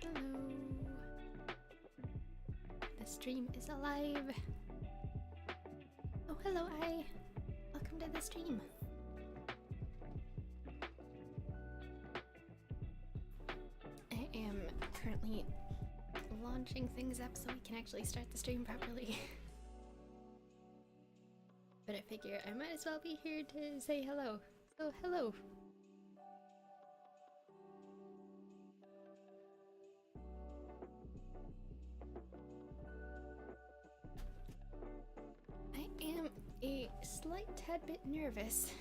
Hello. The stream is alive. Oh, hello, I. Welcome to the stream. I am currently launching things up so we can actually start the stream properly. But I figure I might as well be here to say hello. So, hello. A slight tad bit nervous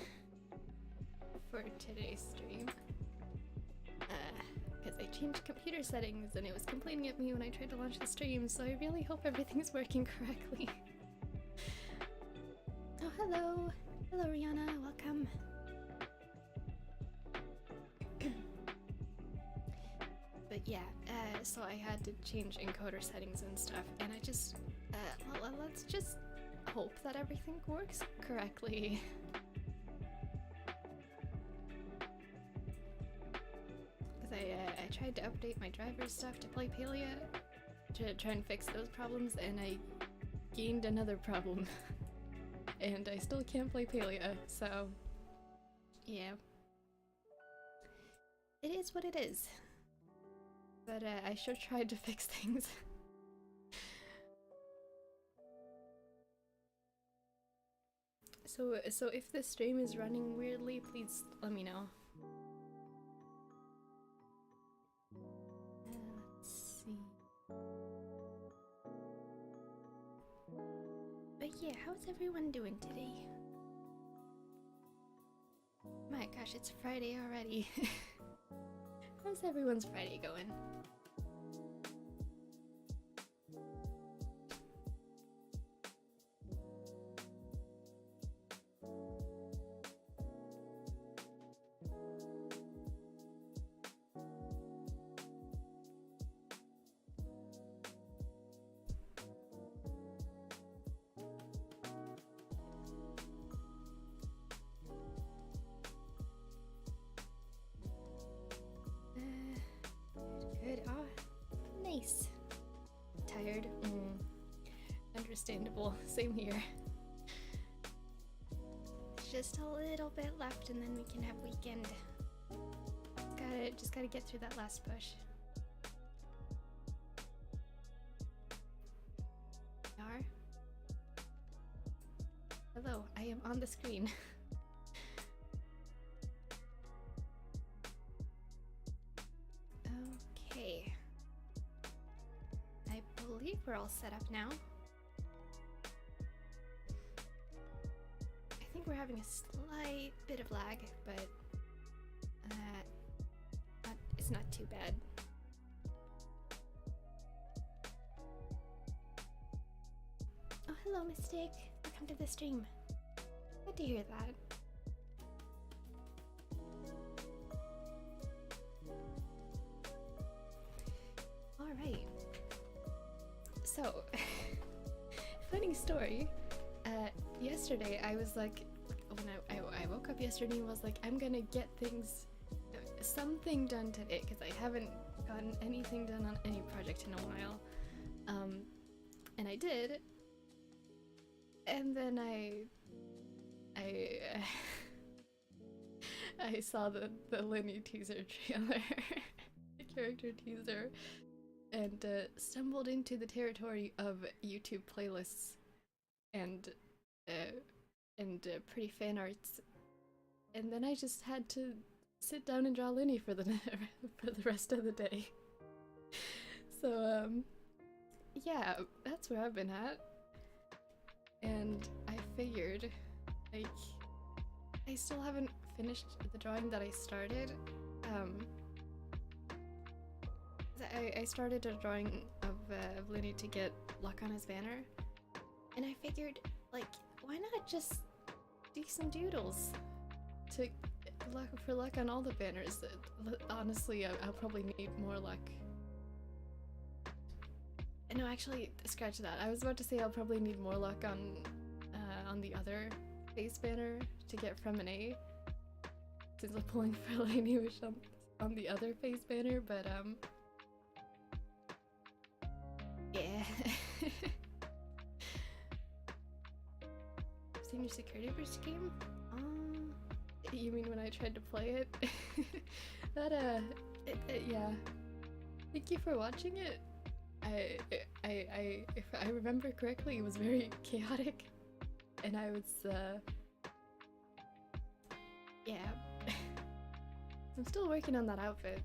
for today's stream because I changed computer settings and it was complaining at me when I tried to launch the stream, so I really hope everything's working correctly. Oh, hello! Hello, Rihanna, welcome! But yeah, so I had to change encoder settings and stuff, and I just, well, let's just hope that everything works correctly. Because I tried to update my driver's stuff to play Palia to try and fix those problems, and I gained another problem. And I still can't play Palia, so yeah. It is what it is. But I sure tried to fix things. So if the stream is running weirdly, please let me know. Let's see. But yeah, how's everyone doing today? My gosh, it's Friday already. How's everyone's Friday going? Good. Ah, nice. Tired? Understandable. Same here. Just a little bit left and then we can have weekend. Just gotta get through that last push. Yar? Hello, I am on the screen. Okay. I believe we're all set up now. I think we're having a slight bit of lag, but it's not too bad. Oh, hello, Mystic. Welcome to the stream. Good to hear that. Alright. So, funny story. Yesterday I was like, when I woke up yesterday and was like, I'm gonna get something done today, because I haven't gotten anything done on any project in a while. And I did. And then I saw the Lenny teaser trailer, the character teaser, and stumbled into the territory of YouTube playlists and pretty fan arts, and then I just had to sit down and draw Lenny for the rest of the day. So yeah, that's where I've been at. And I figured, like, I still haven't finished the drawing that I started. I started a drawing of Looney to get luck on his banner, and I figured, like, why not just do some doodles to for luck on all the banners? Honestly, I'll probably need more luck. No, actually, scratch that. I was about to say I'll probably need more luck on the other face banner to get from an A, since I'm pulling for Lightning Wish on the other face banner, but yeah. Senior Security Bridge game? You mean when I tried to play it? That yeah. Thank you for watching it. If I remember correctly, it was very chaotic, and I was yeah. I'm still working on that outfit.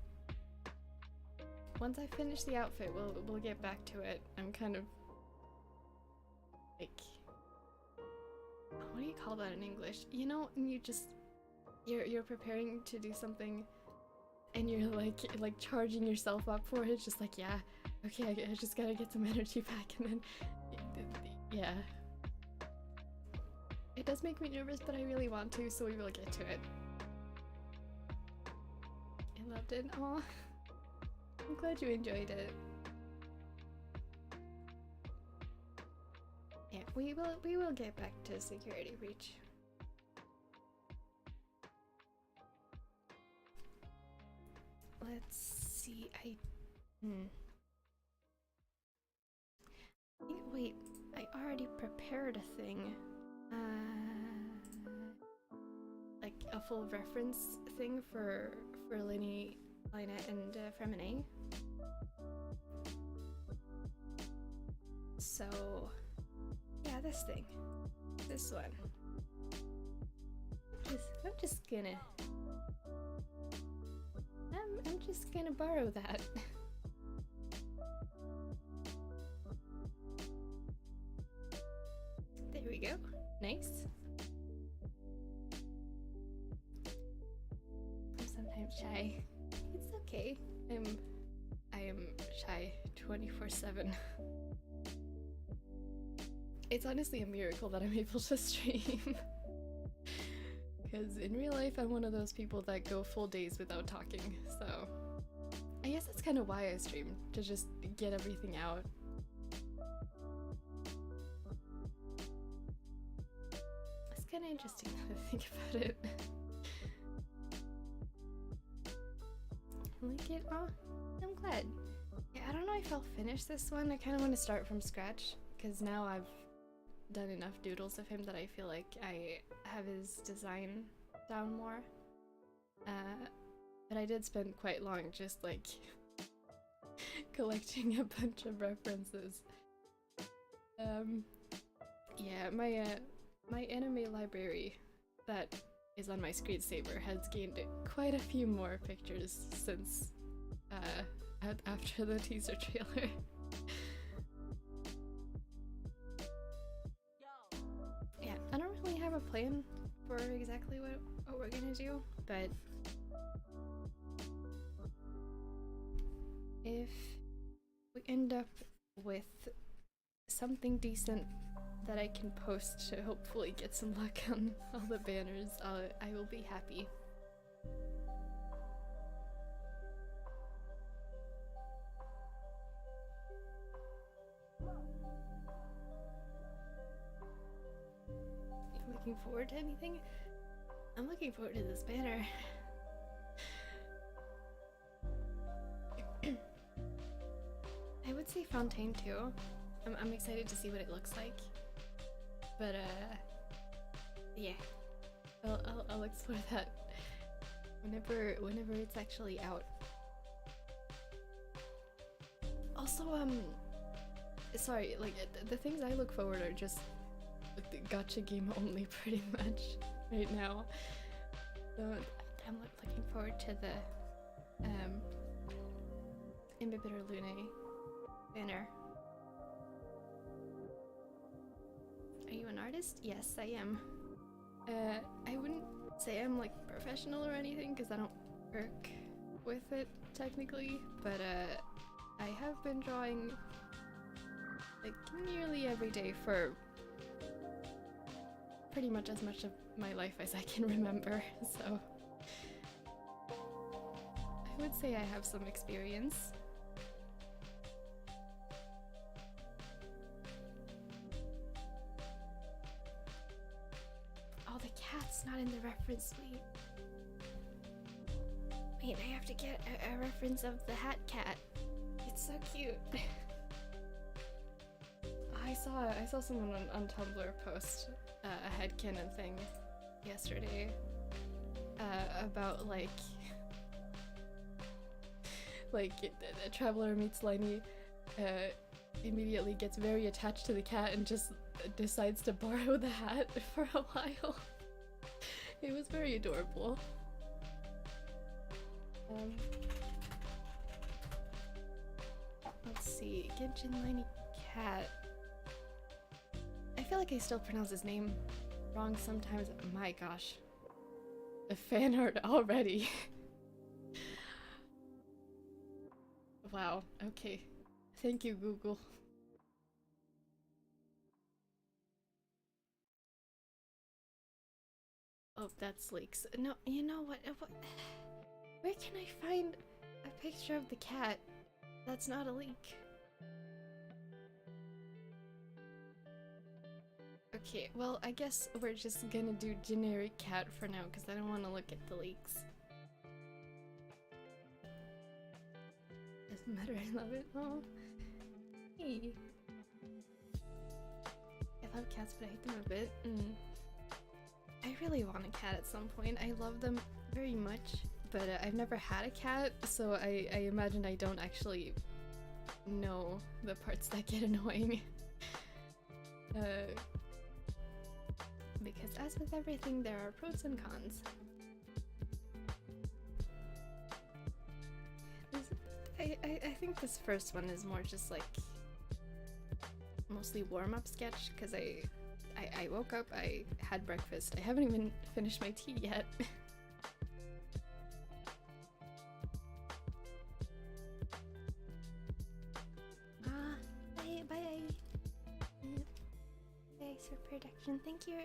Once I finish the outfit, we'll get back to it. I'm kind of like, what do you call that in English? You know, you just you're preparing to do something, and you're like charging yourself up for it. It's just like, yeah, okay, I just gotta get some energy back, and then yeah. It does make me nervous, but I really want to, so we will get to it. I loved it. Aw. I'm glad you enjoyed it. Yeah, we will get back to Security Breach. Let's see. I think, wait, I already prepared a thing. Like a full reference thing for Linny, Lina, and Femine. So yeah, this thing, this one. I'm just gonna borrow that. There we go. Nice. I'm sometimes shy. It's okay. I am shy 24/7. It's honestly a miracle that I'm able to stream. Because in real life, I'm one of those people that go full days without talking, so I guess that's kind of why I stream, to just get everything out. It's kind of interesting now to think about it. I like it. Oh, I'm glad. Yeah, I don't know if I'll finish this one. I kind of want to start from scratch, because now I've done enough doodles of him that I feel like I have his design down more. But I did spend quite long just like collecting a bunch of references. Yeah, my anime library that is on my screensaver has gained quite a few more pictures since after the teaser trailer. Yeah, I don't really have a plan for exactly what we're gonna do, but if we end up with something decent that I can post to hopefully get some luck on all the banners, I will be happy. Looking forward to anything? I'm looking forward to this banner. I would say Fontaine too. I'm excited to see what it looks like. But yeah, I'll explore that whenever it's actually out. Also, sorry, like the things I look forward are just the gacha game only, pretty much right now. So I'm looking forward to the Imbibitor Lune banner. Are you an artist? Yes, I am. I wouldn't say I'm like professional or anything because I don't work with it technically, but I have been drawing like nearly every day for pretty much as much of my life as I can remember, so I would say I have some experience. Oh, the cat's not in the reference suite. Wait, I have to get a reference of the hat cat. It's so cute. I saw someone on Tumblr post a headcanon thing yesterday about like a traveler meets Lenny, immediately gets very attached to the cat and just decides to borrow the hat for a while. It was very adorable. Let's see, Genshin Lenny cat. I feel like I still pronounce his name wrong sometimes. My gosh. A fan art already. Wow, okay. Thank you, Google. Oh, that's leaks. No, you know what? Where can I find a picture of the cat that's not a leak? Okay, well, I guess we're just gonna do generic cat for now because I don't want to look at the leaks. Doesn't matter, I love it. Oh, hey. I love cats, but I hate them a bit. I really want a cat at some point. I love them very much, but I've never had a cat, so I imagine I don't actually know the parts that get annoying. Because as with everything, there are pros and cons. I think this first one is more just like mostly warm-up sketch because I woke up, I had breakfast, I haven't even finished my tea yet. Thanks for production. Thank you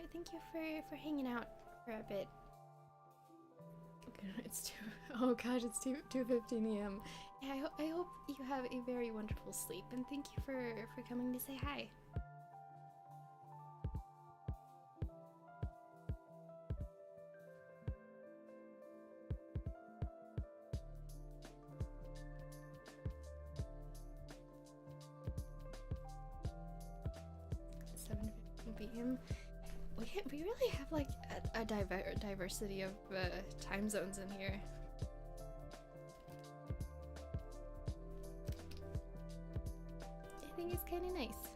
for hanging out for a bit. It's oh gosh, it's 2:15 a.m. Yeah, I hope you have a very wonderful sleep, and thank you for coming to say hi. PM. We really have like a diversity of time zones in here. I think it's kind of nice.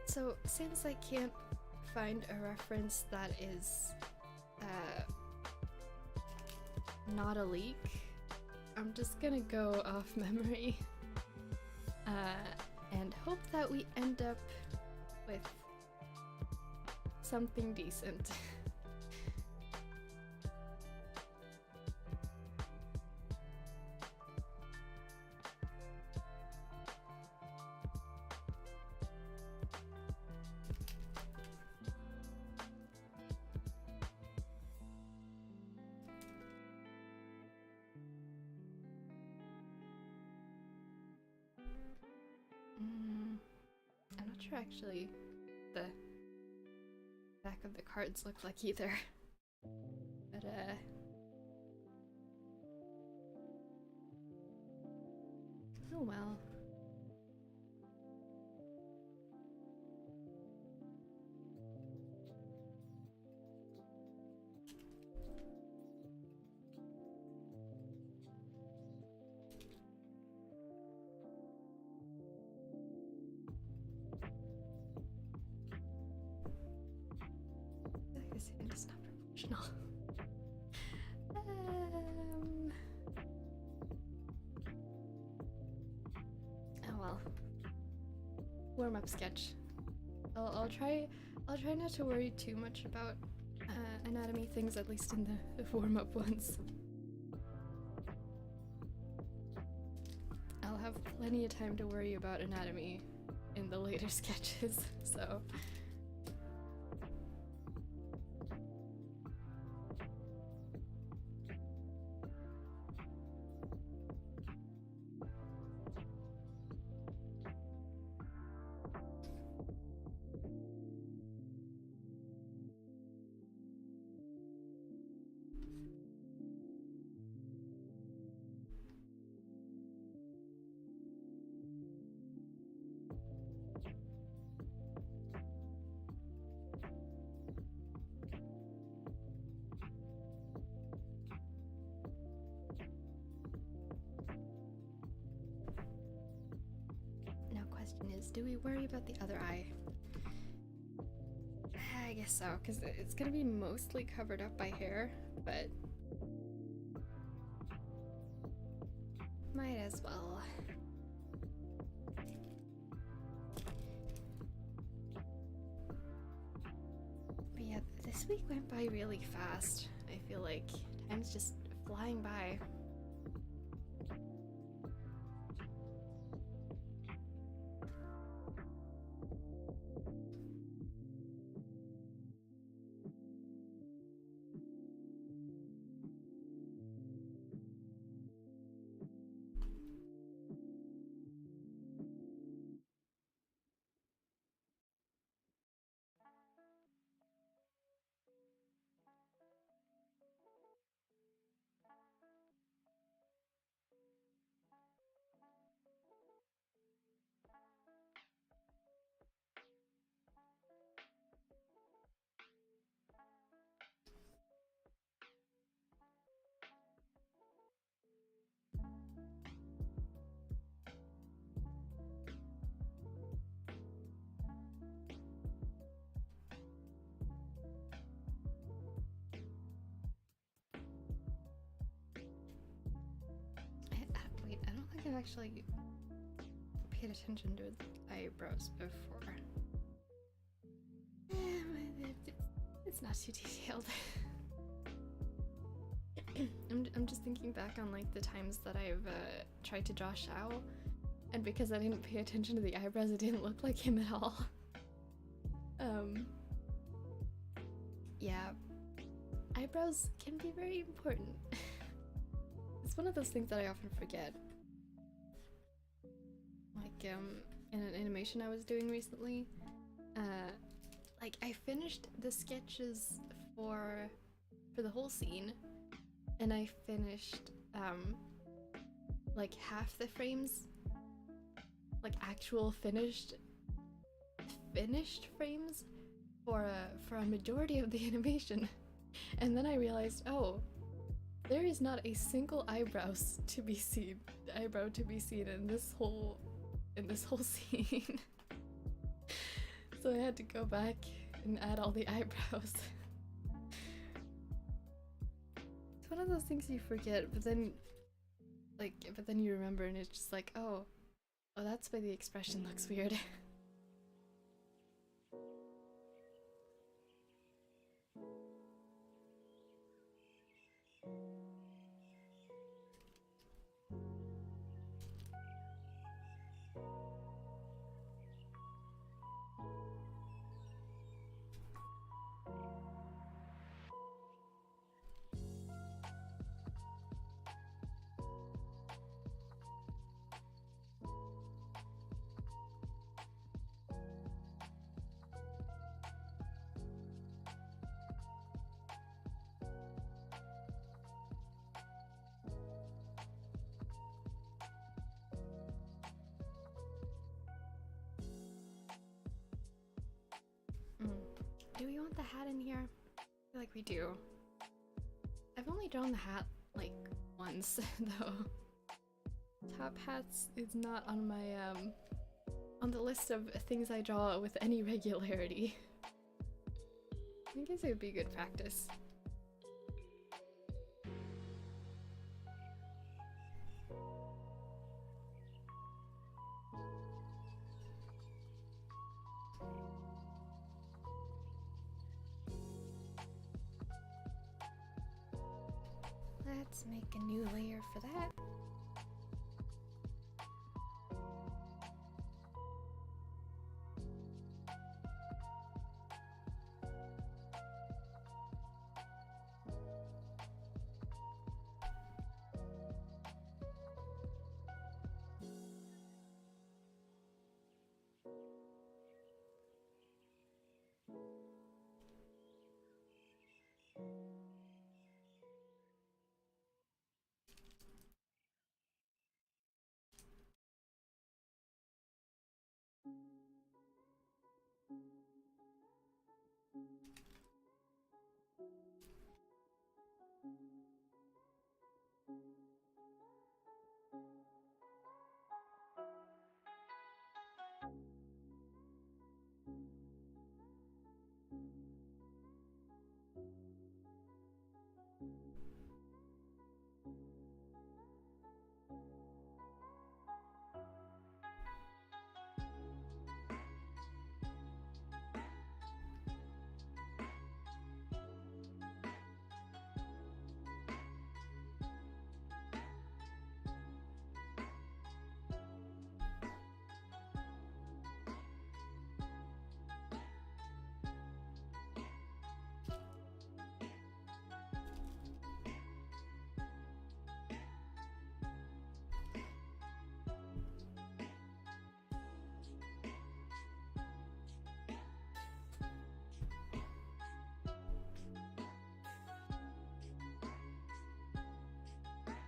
So since I can't find a reference that is not a leak, I'm just gonna go off memory and hope that we end up with something decent. I'm not sure actually the back of the cards look like either, but oh well. It's not proportional. well, warm-up sketch. I'll try not to worry too much about anatomy things, at least in the warm-up ones. I'll have plenty of time to worry about anatomy in the later sketches, so... Do we worry about the other eye? I guess so, because it's gonna be mostly covered up by hair, but might as well. But yeah, this week went by really fast. I feel like time's just flying by. I've actually paid attention to his eyebrows before. It's not too detailed. I'm just thinking back on like the times that I've tried to draw Xiao, and because I didn't pay attention to the eyebrows, it didn't look like him at all. Yeah, eyebrows can be very important. It's one of those things that I often forget. Like, in an animation I was doing recently, like, I finished the sketches for the whole scene, and I finished, like, half the frames, like, actual finished frames for a majority of the animation. And then I realized, oh, there is not a single eyebrow to be seen in this whole scene. So I had to go back and add all the eyebrows. It's one of those things you forget, but then you remember, and it's just like, oh, that's why the expression looks weird. Do we want the hat in here? I feel like we do. I've only drawn the hat like once though. Top hats is not on my on the list of things I draw with any regularity. I guess it would be good practice. Let's make a new layer for that.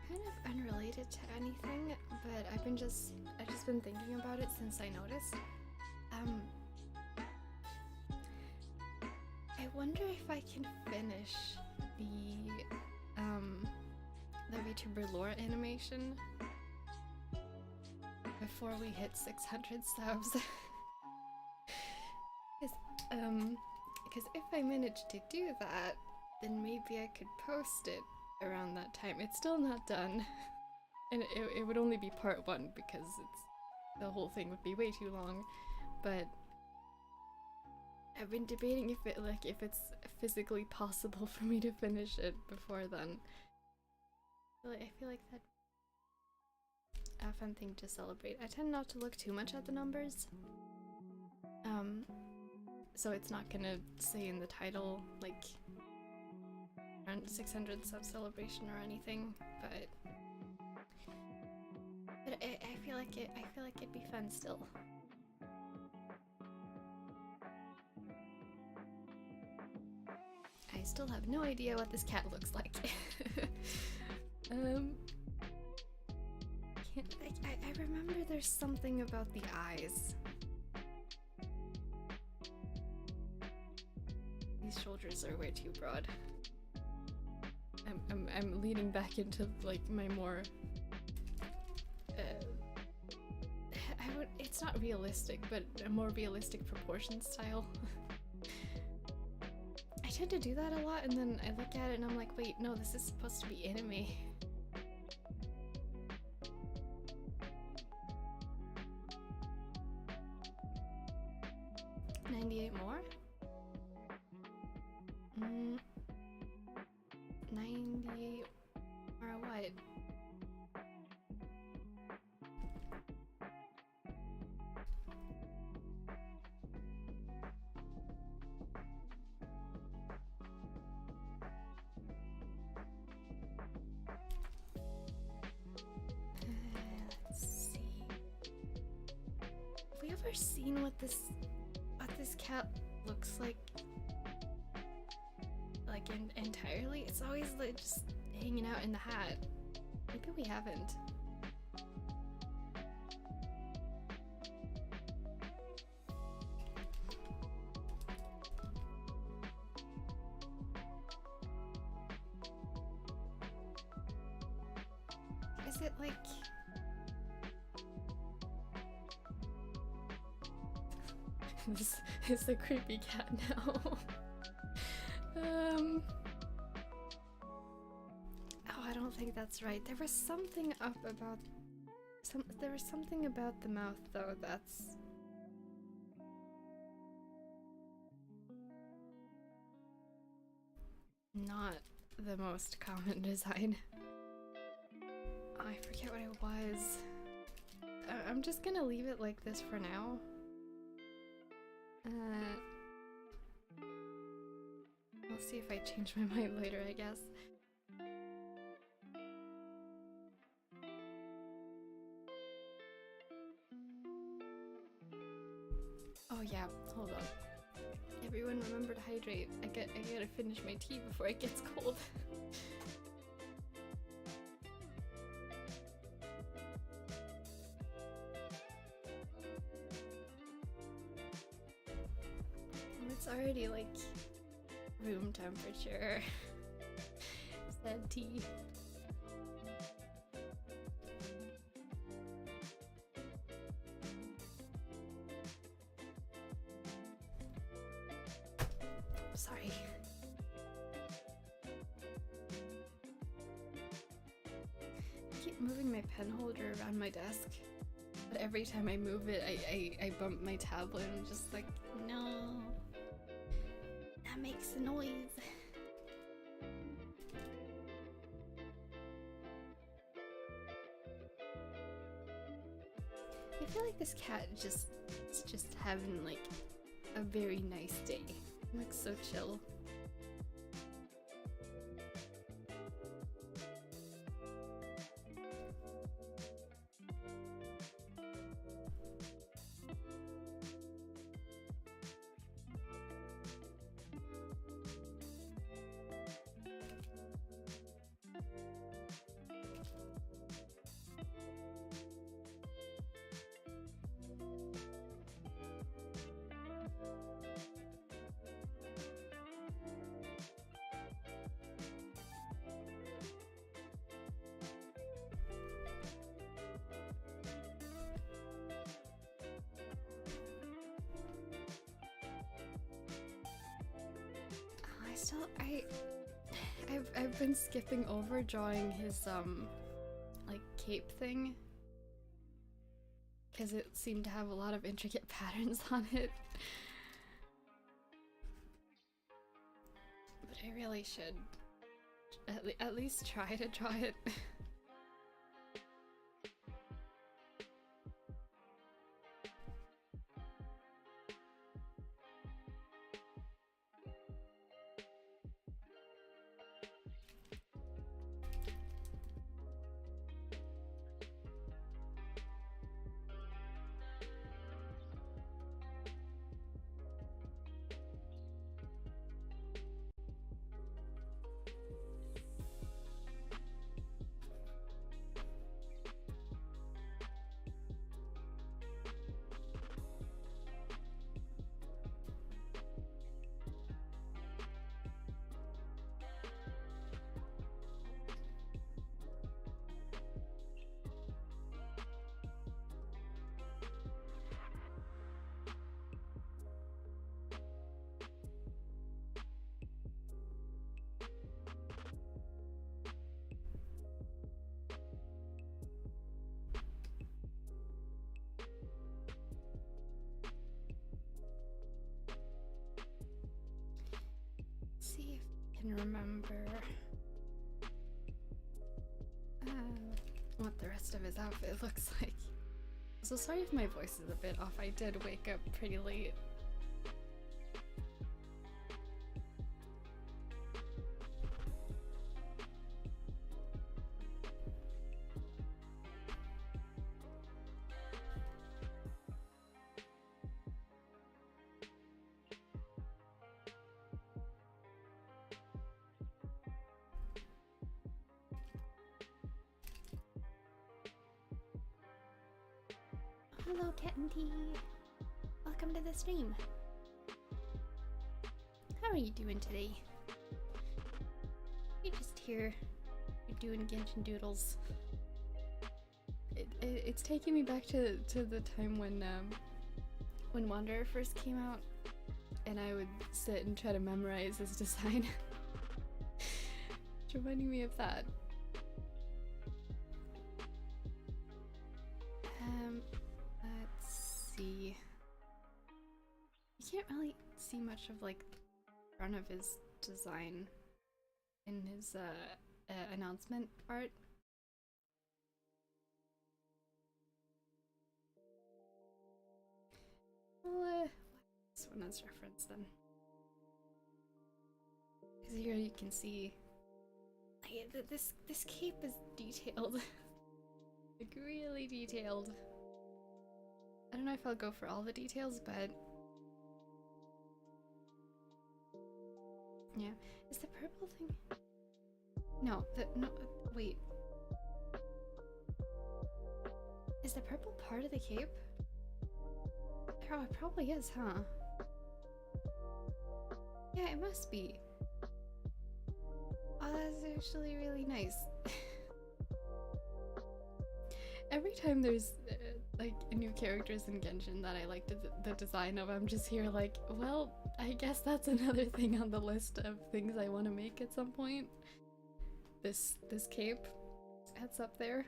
Kind of unrelated to anything, but I've just been thinking about it since I noticed. I wonder if I can finish the VTuber lore animation before we hit 600 subs. Because if I manage to do that, then maybe I could post it around that time. It's still not done, and it would only be part 1 because the whole thing would be way too long. But I've been debating if it's physically possible for me to finish it before then. I feel like that'd be a fun thing to celebrate. I tend not to look too much at the numbers, so it's not gonna say in the title like around 600 sub celebration or anything, but I feel like it'd be fun still. I still have no idea what this cat looks like. I remember there's something about the eyes. These shoulders are way too broad. I'm leaning back into like my more it's not realistic, but a more realistic proportion style. I tend to do that a lot, and then I look at it and I'm like, wait, no, this is supposed to be anime. 98 more? 98 or what? Let's see. Have we ever seen what this cat looks like entirely? It's always like just hanging out in the hat. Maybe we haven't. Is it like this is a creepy cat now? Oh, I don't think that's right. There was something up about there was something about the mouth though that's not the most common design. I forget what it was. I'm just gonna leave it like this for now. I'll see if I change my mind later, I guess. Oh yeah, hold on. Everyone remember to hydrate. I gotta finish my tea before it gets cold. It's already like room temperature. Said tea. Sorry. I keep moving my pen holder around my desk, but every time I move it, I bump my tablet and I'm just like, no. That makes a noise. I feel like this cat is just having like a very nice day. It looks so chill. I've been skipping over drawing his like cape thing because it seemed to have a lot of intricate patterns on it. But I really should at least try to draw it. See if I can remember what the rest of his outfit looks like. So sorry if my voice is a bit off. I did wake up pretty late. Hello, Cat and Tea. Welcome to the stream. How are you doing today? You're just here. You're doing Genshin doodles. It's taking me back to the time when Wanderer first came out, and I would sit and try to memorize his design. It's reminding me of that. See, you can't really see much of like the front of his design in his announcement art. one as reference then. Because here you can see, like, this cape is detailed, like really detailed. I don't know if I'll go for all the details, but yeah. Is the purple thing? No, wait. Is the purple part of the cape? Oh, it probably is, huh? Yeah, it must be. Oh, that's actually really nice. Every time there's like new characters in Genshin that I like the design of, I'm just here like, well, I guess that's another thing on the list of things I want to make at some point. This cape, that's up there.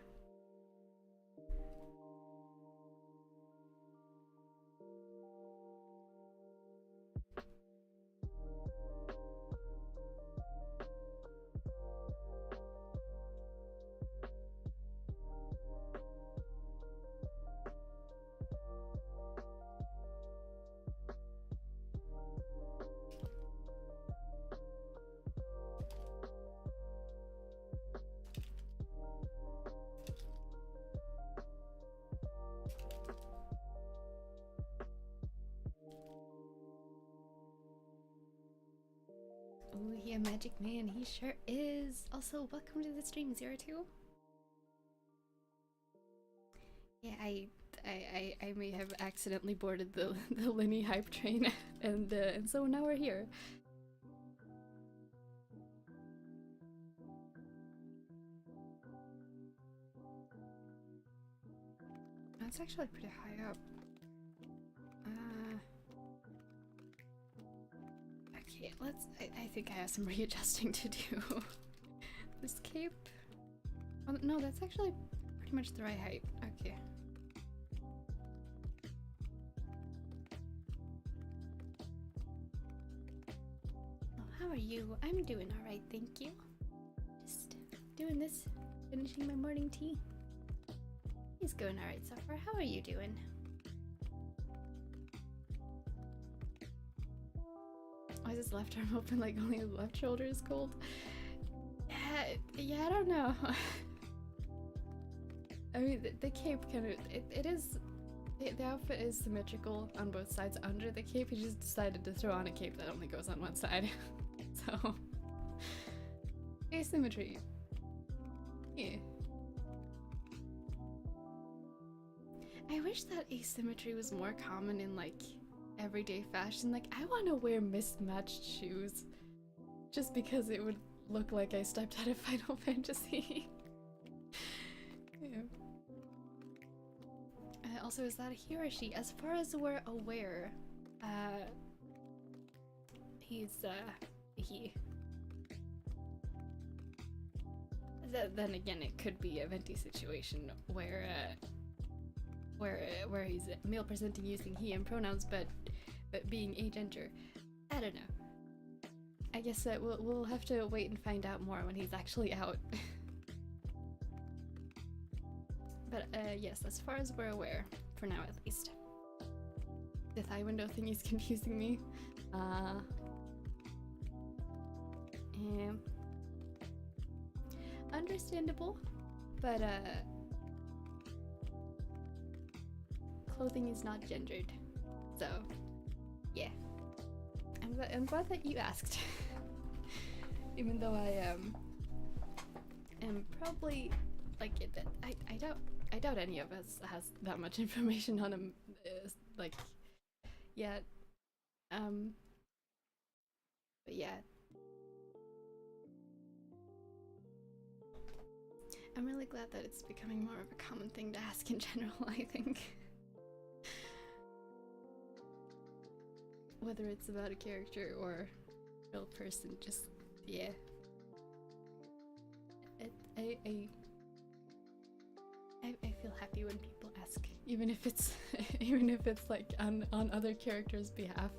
Ooh, he a magic man, he sure is. Also, welcome to the stream, 02. Yeah, I may have accidentally boarded the Linny hype train, and so now we're here. That's actually pretty high up. Okay, I think I have some readjusting to do. This cape? Oh, no, that's actually pretty much the right height. Okay. Oh, how are you? I'm doing alright, thank you. Just doing this, finishing my morning tea. He's going alright so far. How are you doing? Why is his left arm open like only his left shoulder is cold? Yeah, I don't know. I mean, the cape kind of, it is, the outfit is symmetrical on both sides under the cape. He just decided to throw on a cape that only goes on one side. So, asymmetry. Yeah. I wish that asymmetry was more common in like everyday fashion. Like, I want to wear mismatched shoes just because it would look like I stepped out of Final Fantasy. Yeah. Also, is that a he or she? As far as we're aware, he's he. Then again, it could be a venti situation where he's male presenting using he and pronouns, but being agender. I don't know. I guess we'll have to wait and find out more when he's actually out. But yes, as far as we're aware, for now at least. The thigh window thing is confusing me. Understandable, but clothing is not gendered, so yeah. I'm glad that you asked. Even though I am probably like I doubt any of us has that much information on him, like yet. But yeah. I'm really glad that it's becoming more of a common thing to ask in general, I think. Whether it's about a character or a real person, just, yeah. I feel happy when people ask, even if it's like on other characters' behalf.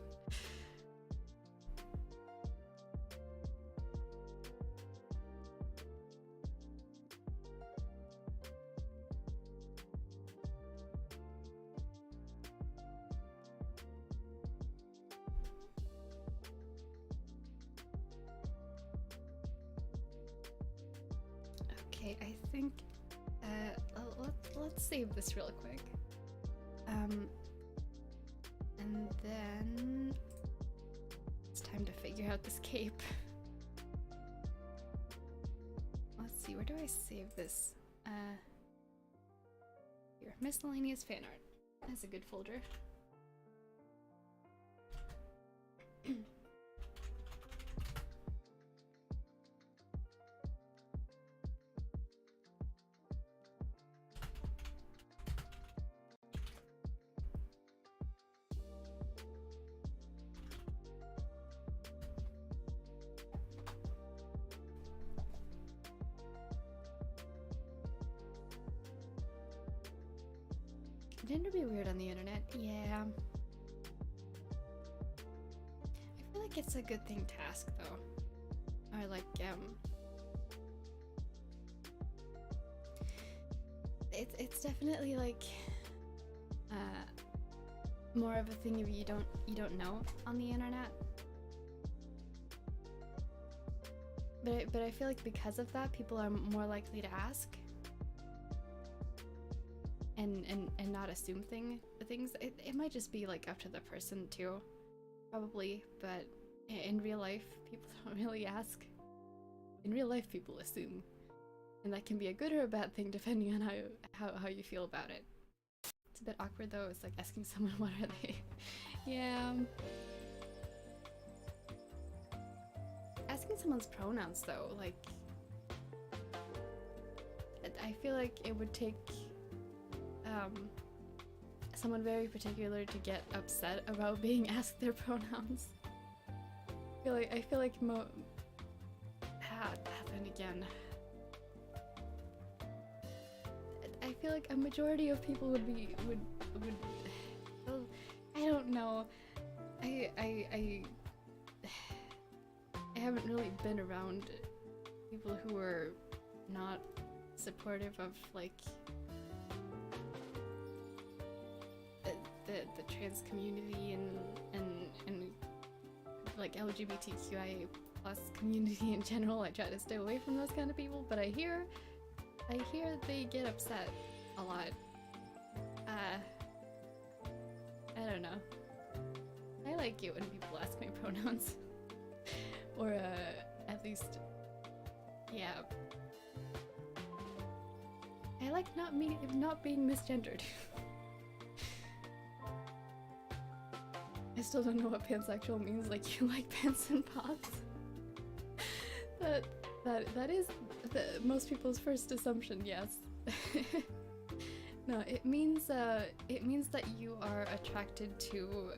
Okay, I think let's save this real quick. And then it's time to figure out this cape. Let's see, where do I save this? Here, miscellaneous fan art. That's a good folder. Gender be weird on the internet? Yeah. I feel like it's a good thing to ask though. Or like, it's definitely like more of a thing if you don't know on the internet. But I feel like because of that, people are more likely to ask. And not assume things. It might just be like up to the person too, probably. But in real life, people don't really ask. In real life, people assume, and that can be a good or a bad thing depending on how you feel about it. It's a bit awkward though. It's like asking someone what are they. Yeah. Asking someone's pronouns though, like I feel like it would take someone very particular to get upset about being asked their pronouns. I feel like then again, I feel like a majority of people would well, I don't know. I haven't really been around people who are not supportive of like the trans community and like LGBTQIA plus community in general. I try to stay away from those kind of people, but I hear they get upset a lot. I don't know. I like it when people ask my pronouns. Or at least, yeah. I like not being misgendered. I still don't know what pansexual means, like you like pants and pots. That is most people's first assumption, yes. No, it means that you are attracted to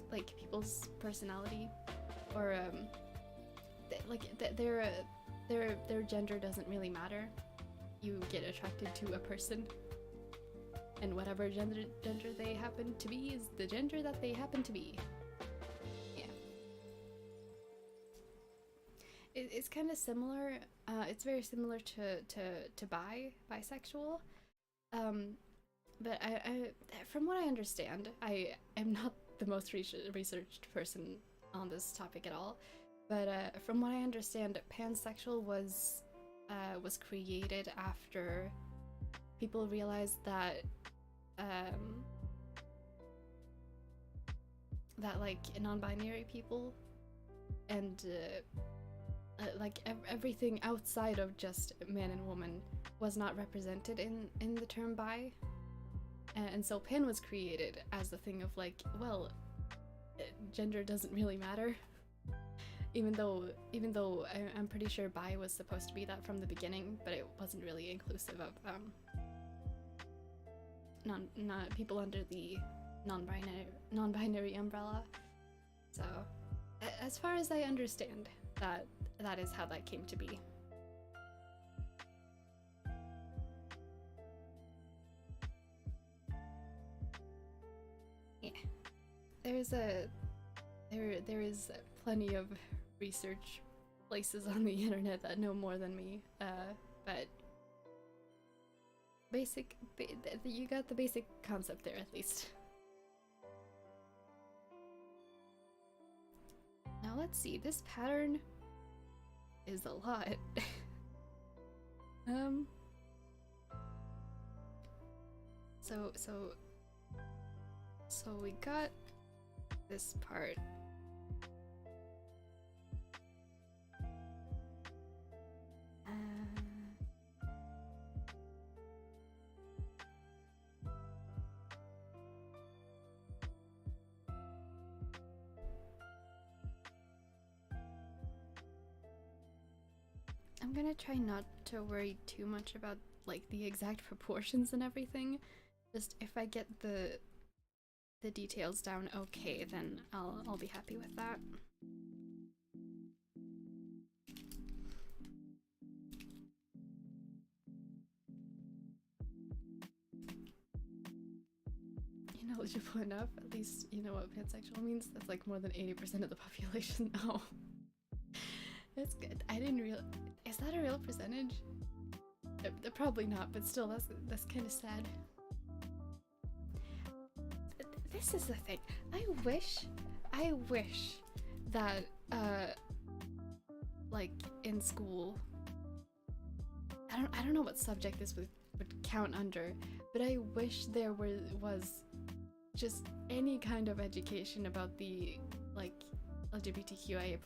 like people's personality, or their gender doesn't really matter. You get attracted to a person, and whatever gender they happen to be is the gender that they happen to be. Yeah. It's kind of similar. It's very similar to bisexual. But I from what I understand, I am not the most researched person on this topic at all. But from what I understand, pansexual was created after people realized that that like non-binary people and like everything outside of just man and woman was not represented in the term bi, and so pan was created as a thing of like, well, gender doesn't really matter. Even though I'm pretty sure bi was supposed to be that from the beginning, but it wasn't really inclusive of not people under the non-binary umbrella. So as far as I understand, that is how that came to be. Yeah, there is plenty of research places on the internet that know more than me, but you got the basic concept there at least. Now let's see, this pattern, is a lot. So we got this part. I'm gonna try not to worry too much about like the exact proportions and everything. Just if I get the details down okay, then I'll be happy with that. Ineligible enough? At least you know what pansexual means? That's like more than 80% of the population now. That's good. I didn't realize. Is that a real percentage? Probably not, but still, that's kind of sad. This is the thing. I wish that like in school, I don't know what subject this would count under, but I wish there was just any kind of education about the like LGBTQIA+.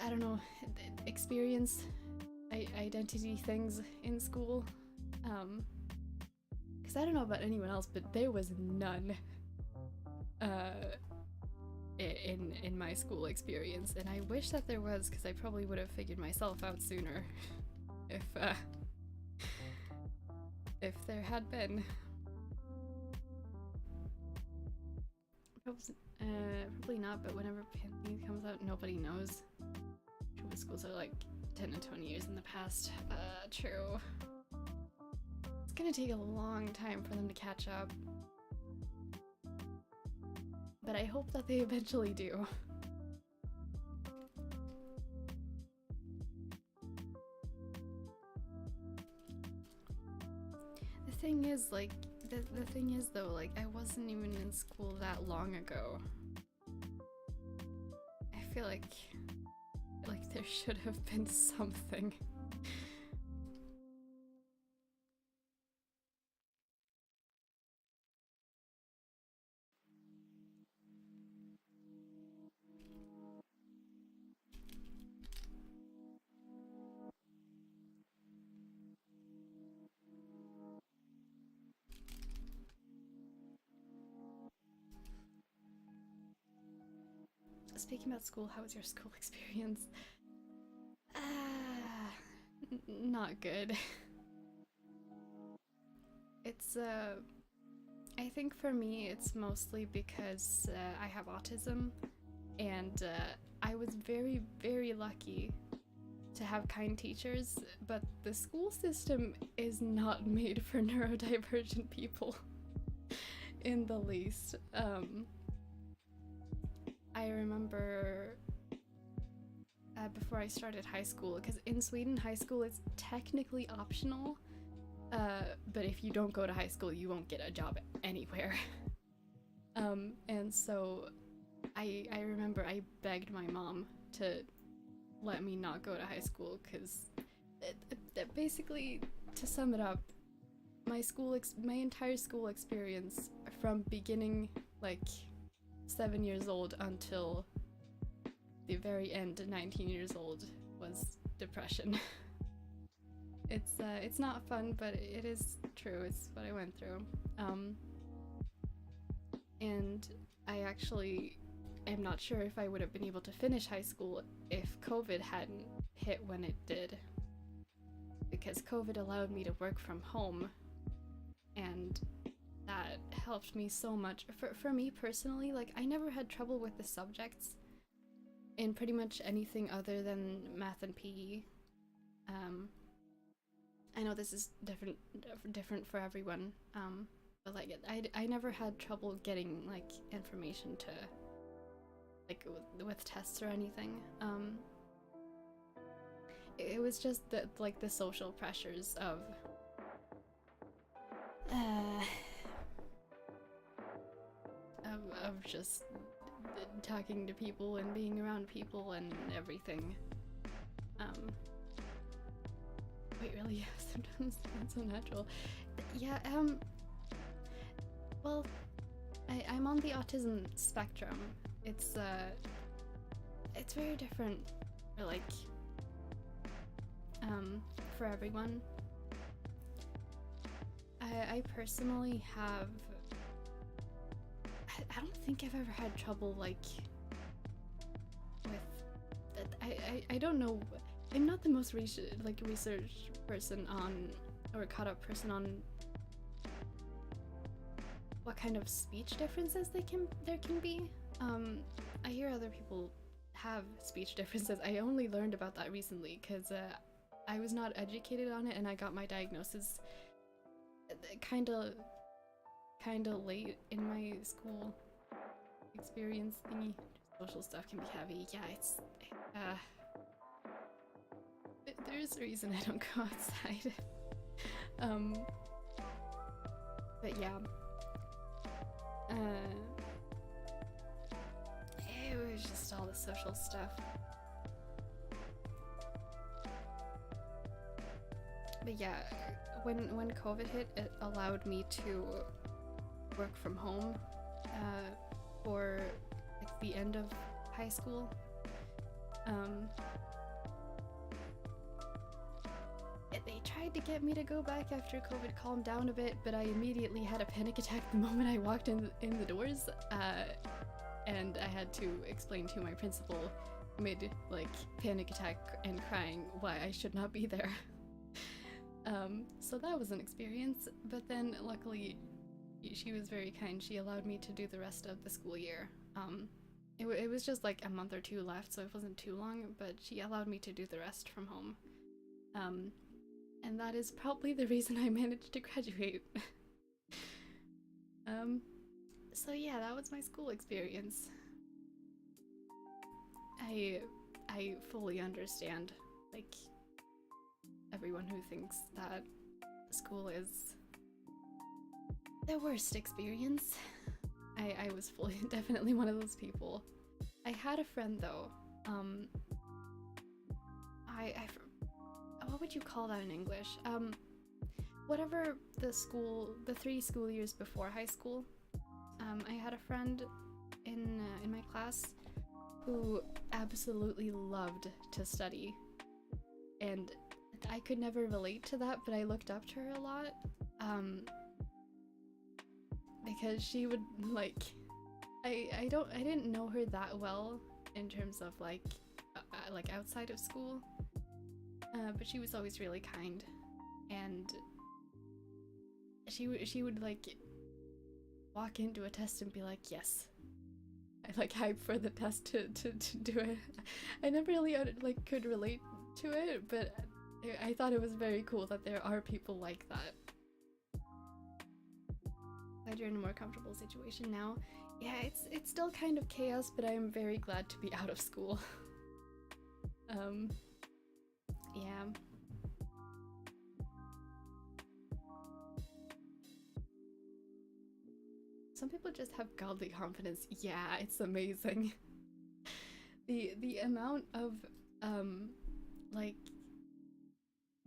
I don't know, experience, identity things in school. Because I don't know about anyone else, but there was none in my school experience, and I wish that there was, because I probably would have figured myself out sooner if there had been. Probably not, but whenever Fontaine comes out, nobody knows. True, schools are like 10 and 20 years in the past. True. It's gonna take a long time for them to catch up. But I hope that they eventually do. The thing is, like, the thing is though, like, I wasn't even in school that long ago. I feel like there should have been something. Speaking about school, how was your school experience? Not good. It's I think for me it's mostly because I have autism, and I was very, very lucky to have kind teachers, but the school system is not made for neurodivergent people in the least. I remember before I started high school, because in Sweden high school is technically optional, but if you don't go to high school you won't get a job anywhere. And so I remember I begged my mom to let me not go to high school, because basically, to sum it up, my entire school experience from beginning like 7 years old until the very end, 19 years old, was depression. It's not fun, but it is true. It's what I went through. And I actually am not sure if I would have been able to finish high school if COVID hadn't hit when it did, because COVID allowed me to work from home, and that helped me so much. For me personally, like, I never had trouble with the subjects in pretty much anything other than math and PE. I know this is different for everyone, but like I never had trouble getting like information to like with tests or anything. It was just that like the social pressures of just talking to people and being around people and everything. Wait, really? Yeah, sometimes it's so natural. Yeah, well, I'm on the autism spectrum. It's very different for like, for everyone. I personally have, I don't think I've ever had trouble like with, I don't know, I'm not the most research person on, or caught up person on what kind of speech differences there can be. I hear other people have speech differences. I only learned about that recently because I was not educated on it, and I got my diagnosis kind of late in my school experience thingy. Social stuff can be heavy. Yeah, it's there's a reason I don't go outside. But yeah. It was just all the social stuff. But yeah, when COVID hit, it allowed me to work from home for like the end of high school. They tried to get me to go back after COVID calmed down a bit, but I immediately had a panic attack the moment I walked in the doors, and I had to explain to my principal mid like panic attack and crying why I should not be there. So that was an experience, but then luckily she was very kind. She allowed me to do the rest of the school year. It was just like a month or two left, so it wasn't too long, but she allowed me to do the rest from home. And that is probably the reason I managed to graduate. So yeah, that was my school experience. I fully understand, like, everyone who thinks that school is the worst experience. I was fully, definitely one of those people. I had a friend though, what would you call that in English? Whatever the 3 school years before high school, I had a friend in my class who absolutely loved to study, and I could never relate to that, but I looked up to her a lot, because she would like, I didn't know her that well in terms of like outside of school. But she was always really kind, and she would like walk into a test and be like, yes. I like hype for the test to do it. I never really like could relate to it, but I thought it was very cool that there are people like that. Glad you're in a more comfortable situation now. Yeah, it's still kind of chaos, but I am very glad to be out of school. Yeah. Some people just have godly confidence. Yeah, it's amazing. The amount of like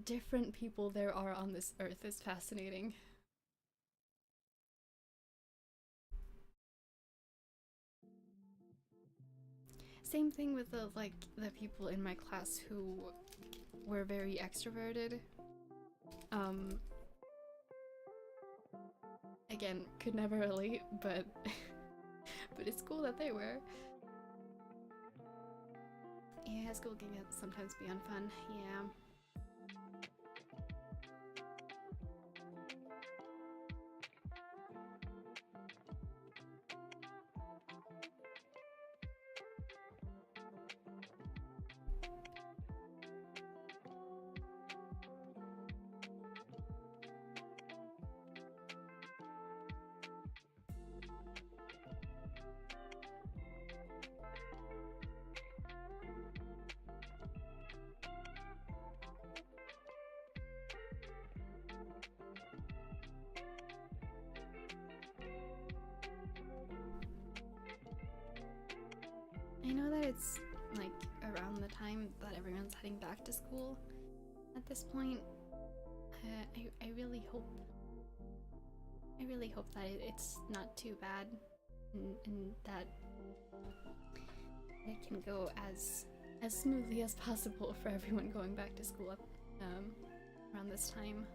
different people there are on this earth is fascinating. Same thing with the people in my class who were very extroverted. Again, could never relate, but but it's cool that they were. Yeah, school can sometimes be unfun. Yeah. know that it's like around the time that everyone's heading back to school at this point. I really hope that it's not too bad, and that it can go as smoothly as possible for everyone going back to school around this time.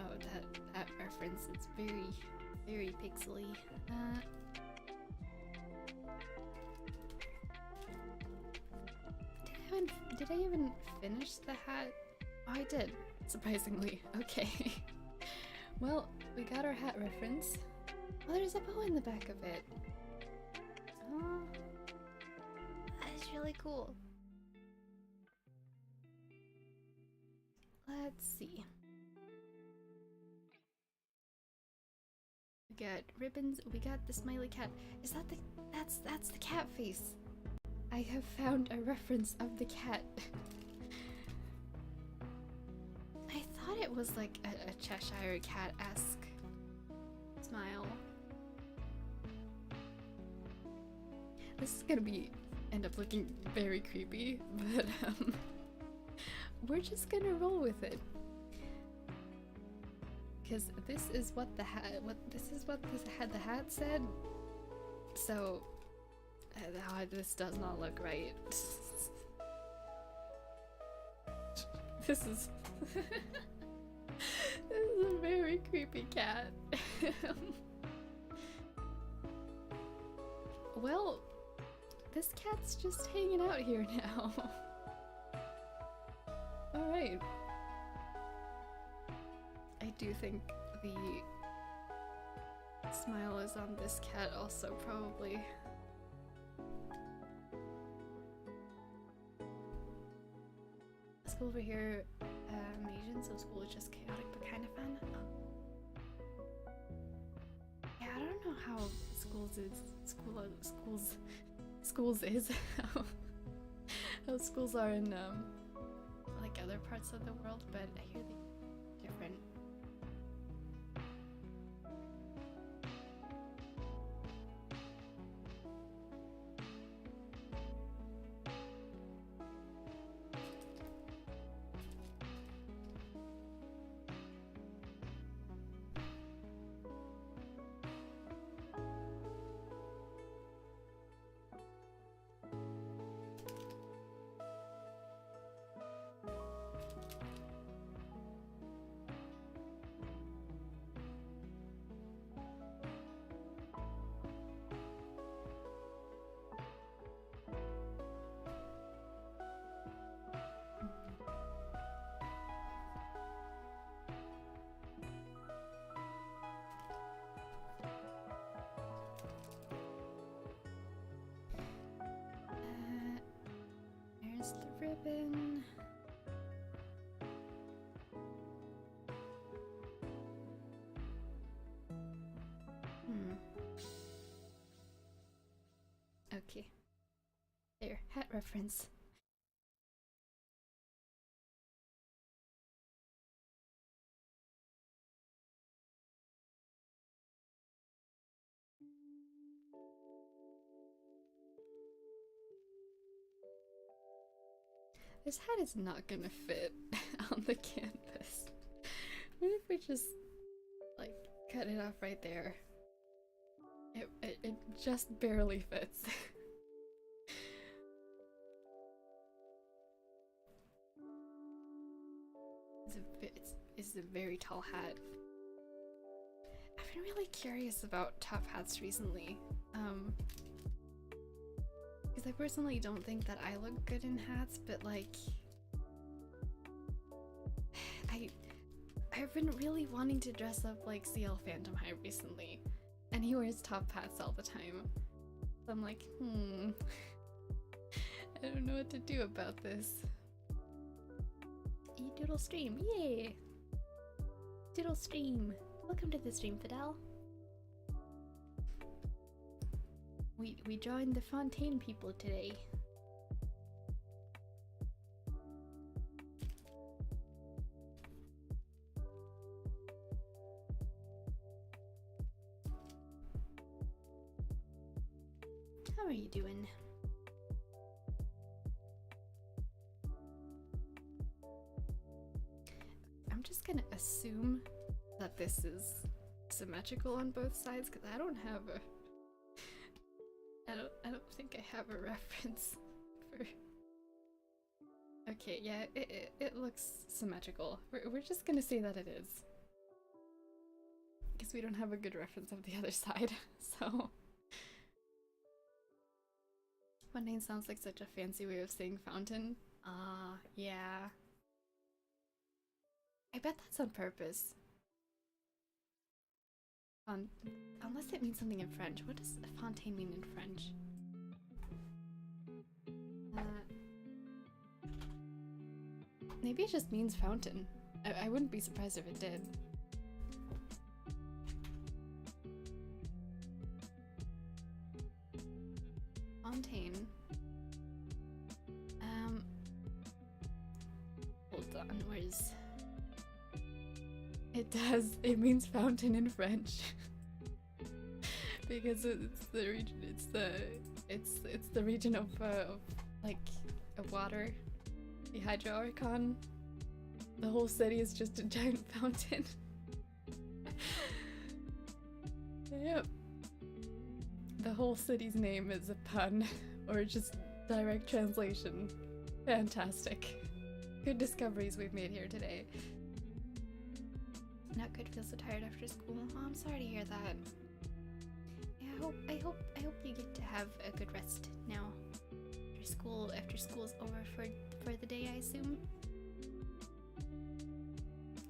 Oh, that reference, it's very pixely. Did I even finish the hat? Oh, I did, surprisingly. Okay. Well, we got our hat reference. Oh, there's a bow in the back of it. Oh, that is really cool. Let's see. We got ribbons. We got the smiley cat. Is that that's the cat face? I have found a reference of the cat. I thought it was like a Cheshire Cat-esque smile. This is gonna end up looking very creepy, but we're just gonna roll with it. Because this is what the hat said. So this does not look right. This is this is a very creepy cat. Well, this cat's just hanging out here now. Alright. I do think the smile is on this cat also, probably. School over here, Asian, so school is just chaotic but kind of fun. Yeah, I don't know how schools is how schools are in like other parts of the world, but I hear they're different. There's the ribbon. Okay. There, hat reference. This hat is not gonna fit on the canvas. What if we just, like, cut it off right there? It just barely fits. It's a very tall hat. I've been really curious about top hats recently. Because I personally don't think that I look good in hats, but like I've been really wanting to dress up like CL Phantom High recently, and he wears top hats all the time. So I'm like, I don't know what to do about this. Doodle stream, yay! Doodle stream. Welcome to the stream, Fidel. We joined the Fontaine people today. How are you doing? I'm just gonna assume that this is symmetrical on both sides because I don't think I have a reference for. Okay, yeah, it looks symmetrical. We're just gonna say that it is because we don't have a good reference of the other side. So Fontaine sounds like such a fancy way of saying fountain. Yeah. I bet that's on purpose. Unless it means something in French. What does Fontaine mean in French? Maybe it just means fountain. I wouldn't be surprised if it did. Fontaine. Hold on, where's... It does. It means fountain in French. Because it's the region. It's the region of water. The Hydro-Archon. The whole city is just a giant fountain. Yep. The whole city's name is a pun, or just direct translation. Fantastic. Good discoveries we've made here today. Not good. Feel so tired after school. Oh, I'm sorry to hear that. Yeah, I hope you get to have a good rest now. After school's over for the day, I assume.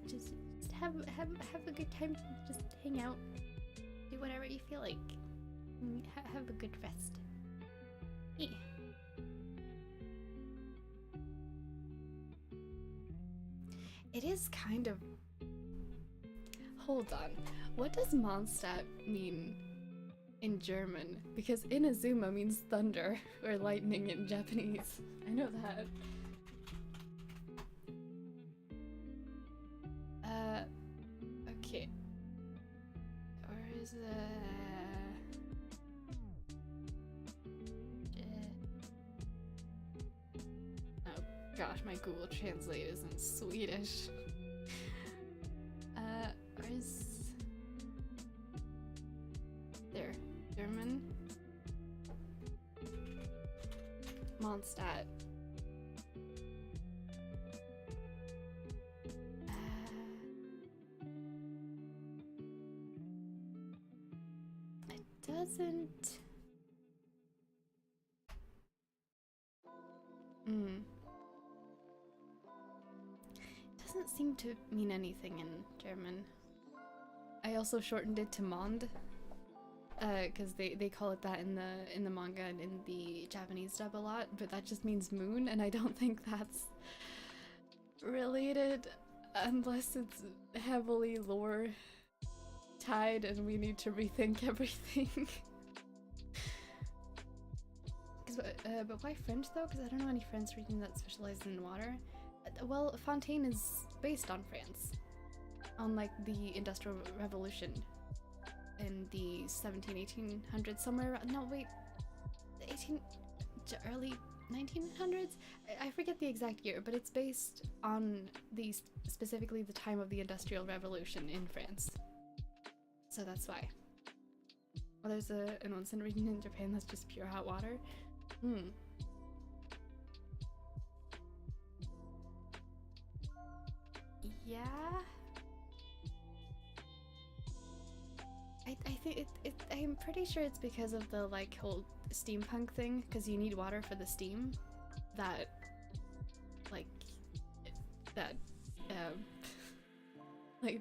Just have a good time. Just hang out. Do whatever you feel like. Have a good rest. Yeah. It is kind of... Hold on. What does Mondstadt mean in German? Because Inazuma means thunder or lightning in Japanese. I know that. Okay. Or is oh gosh, my Google Translate isn't Swedish. Or is there German? Mondstadt. It doesn't. Doesn't seem to mean anything in German. I also shortened it to Mond, because they call it that in the manga and in the Japanese dub a lot, but that just means moon, and I don't think that's related unless it's heavily lore tied and we need to rethink everything. But why French though? Because I don't know any French region that specializes in water. Well, Fontaine is based on France, on like the Industrial Revolution in the 1800s, somewhere around, no wait, early 1900s? I forget the exact year, but it's based on specifically the time of the Industrial Revolution in France. So that's why. Well, there's an onsen region in Japan that's just pure hot water. Yeah. I think I'm pretty sure it's because of the like whole steampunk thing, because you need water for the steam. Like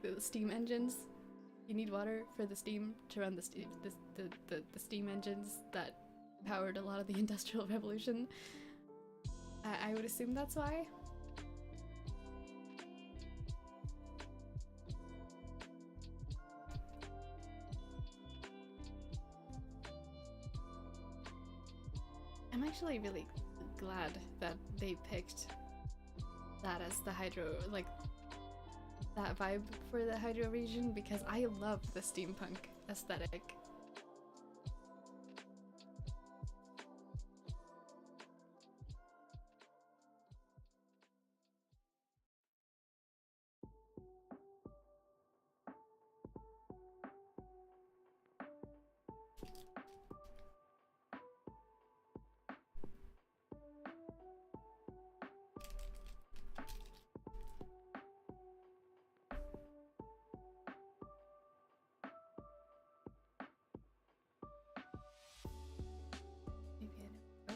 the steam engines. You need water for the steam to run the steam engines that powered a lot of the Industrial Revolution. I would assume that's why. actually really glad that they picked that as the hydro, like that vibe for the hydro region, because I love the steampunk aesthetic.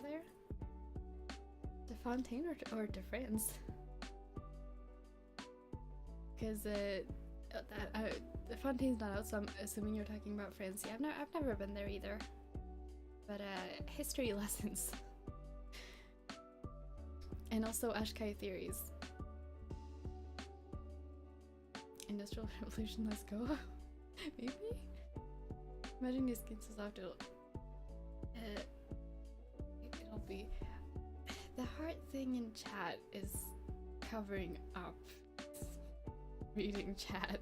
There? To Fontaine or to France? Because Fontaine's not out, so I'm assuming you're talking about France. Yeah, I've never been there either. But history lessons. And also Ashkai theories. Industrial Revolution, let's go. Maybe? Imagine your skin so soft it'll be. The heart thing in chat is covering up reading chat.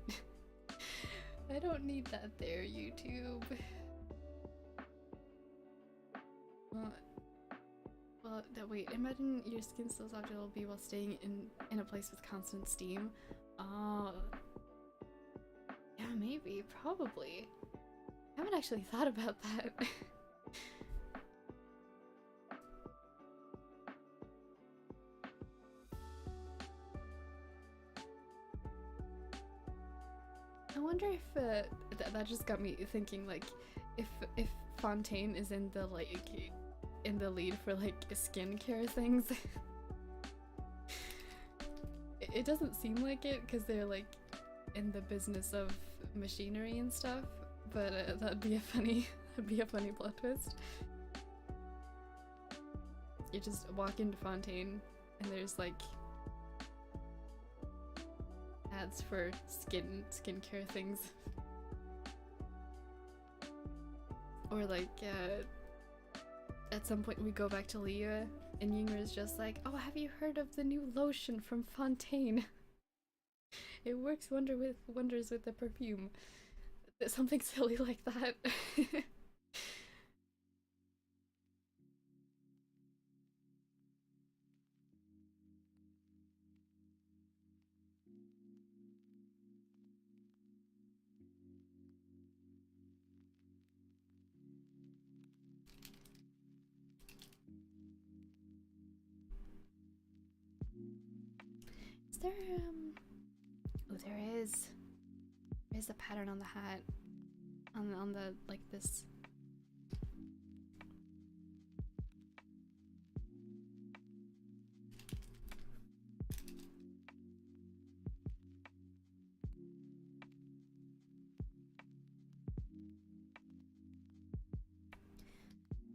I don't need that there, YouTube. Well, wait, imagine your skin so soft it'll be while staying in a place with constant steam. Oh. Yeah, maybe, probably. I haven't actually thought about that. I wonder if that just got me thinking, like, if Fontaine is in the lead for like skincare things. It doesn't seem like it because they're like in the business of machinery and stuff, but that'd be a funny plot twist. You just walk into Fontaine and there's like ads for skincare things, or like at some point we go back to Leah and Yinger is just like, oh, have you heard of the new lotion from Fontaine? It works wonders with the perfume. Something silly like that. Is there oh, there is a pattern on the hat on the like this.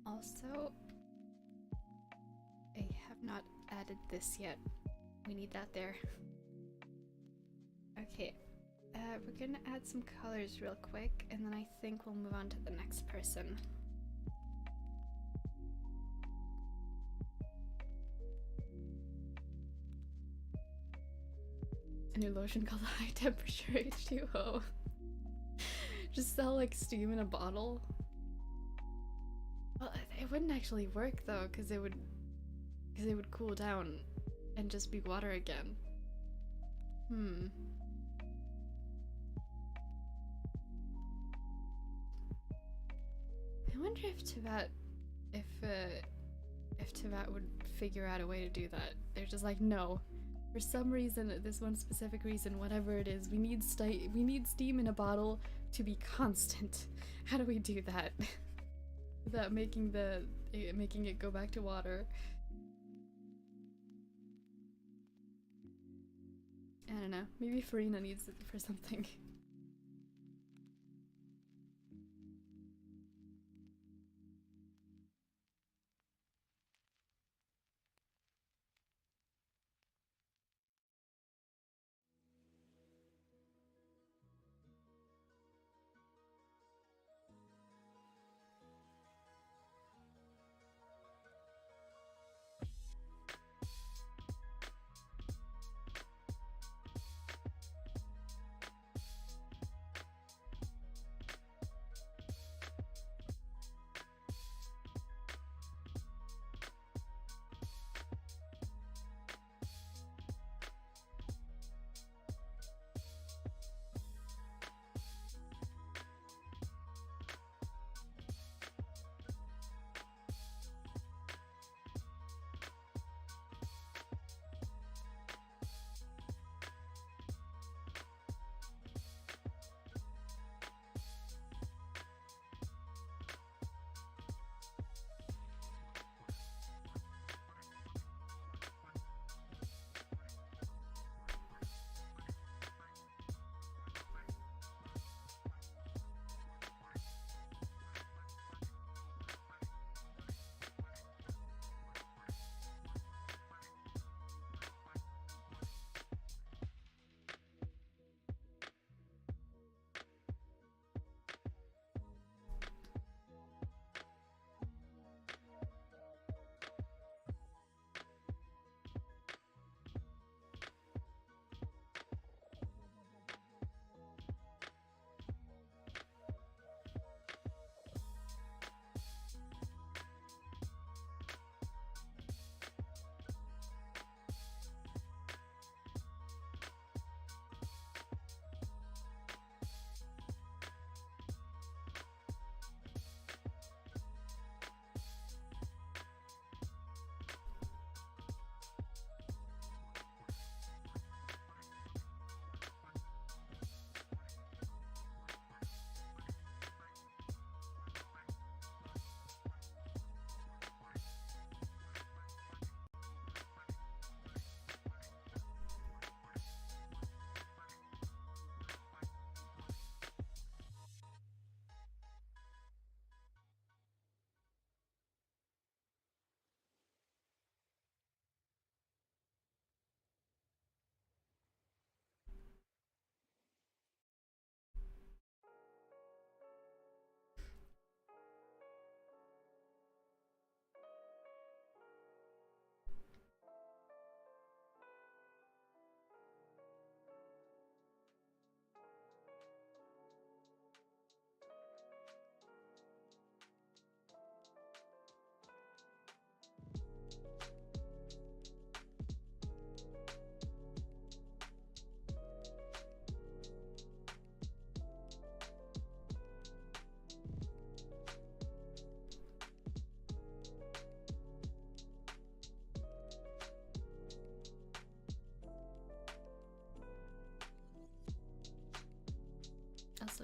Also, I have not added this yet. We need that there. Okay, we're gonna add some colors real quick, and then I think we'll move on to the next person. A new lotion called High Temperature H2O. Just sell like steam in a bottle. Well, it wouldn't actually work though, because it would cool down and just be water again. I wonder if Teyvat would figure out a way to do that. They're just like, no, for some reason, this one specific reason, whatever it is, we need steam in a bottle to be constant. How do we do that without making it go back to water? I don't know. Maybe Farina needs it for something.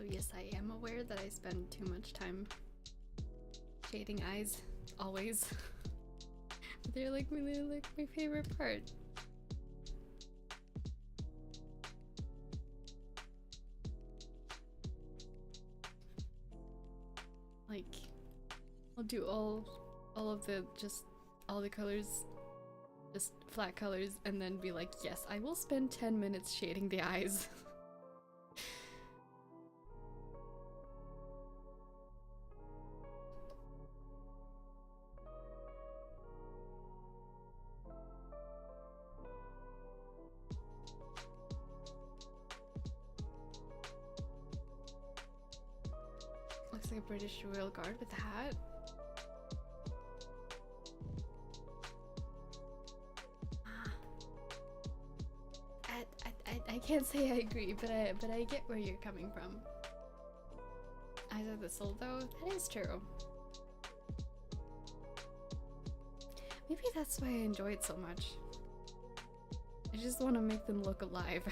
yes, I am aware that I spend too much time shading eyes, always. They're like my favorite part. Like, I'll do all of the all the colors, just flat colors, and then be like, yes, I will spend 10 minutes shading the eyes. Looks like a British Royal Guard with a hat. I can't say I agree, but I get where you're coming from. Eyes of the Soul, though, that is true. Maybe that's why I enjoy it so much. I just want to make them look alive.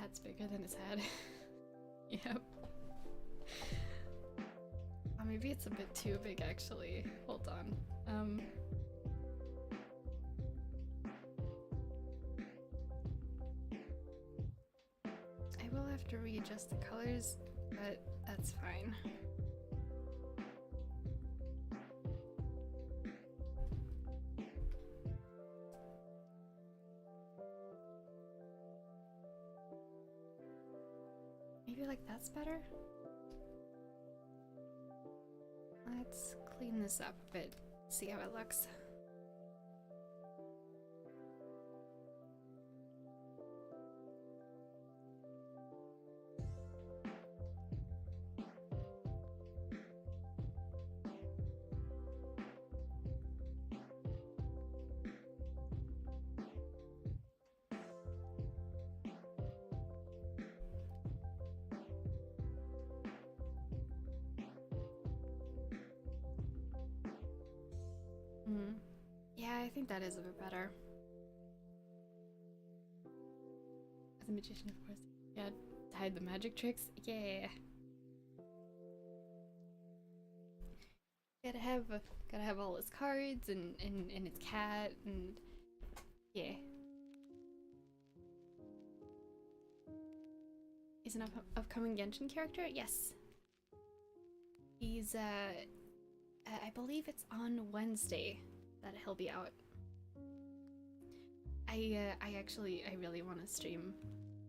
It's bigger than his head. Yep. Oh, maybe it's a bit too big actually. Hold on. I will have to readjust the colors, but that's fine. Maybe like that's better? Let's clean this up a bit, see how it looks. Yeah, I think that is a bit better. The magician, of course. Yeah, hide the magic tricks. Yeah. Gotta have all his cards and his cat and yeah. He's an upcoming Genshin character? Yes. He's I believe it's on Wednesday that he'll be out. I really want to stream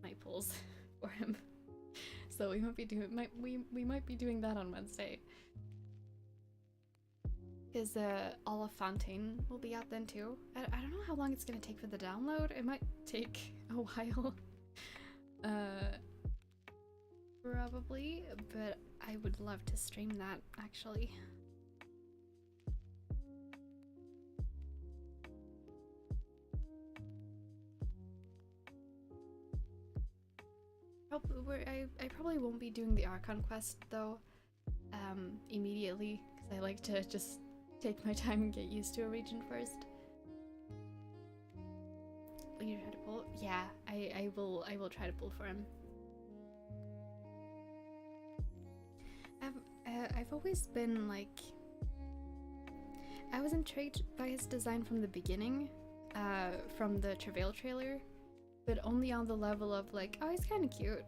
my pulls for him, so we might be doing we might be doing that on Wednesday. Because all of Fontaine will be out then too. I don't know how long it's gonna take for the download. It might take a while, probably, but I would love to stream that actually. I probably won't be doing the Archon quest though immediately, because I like to just take my time and get used to a region first. Will you try to pull? Yeah, I will try to pull for him. I've always been like, I was intrigued by his design from the beginning, from the Travail trailer, but only on the level of like, oh, he's kind of cute.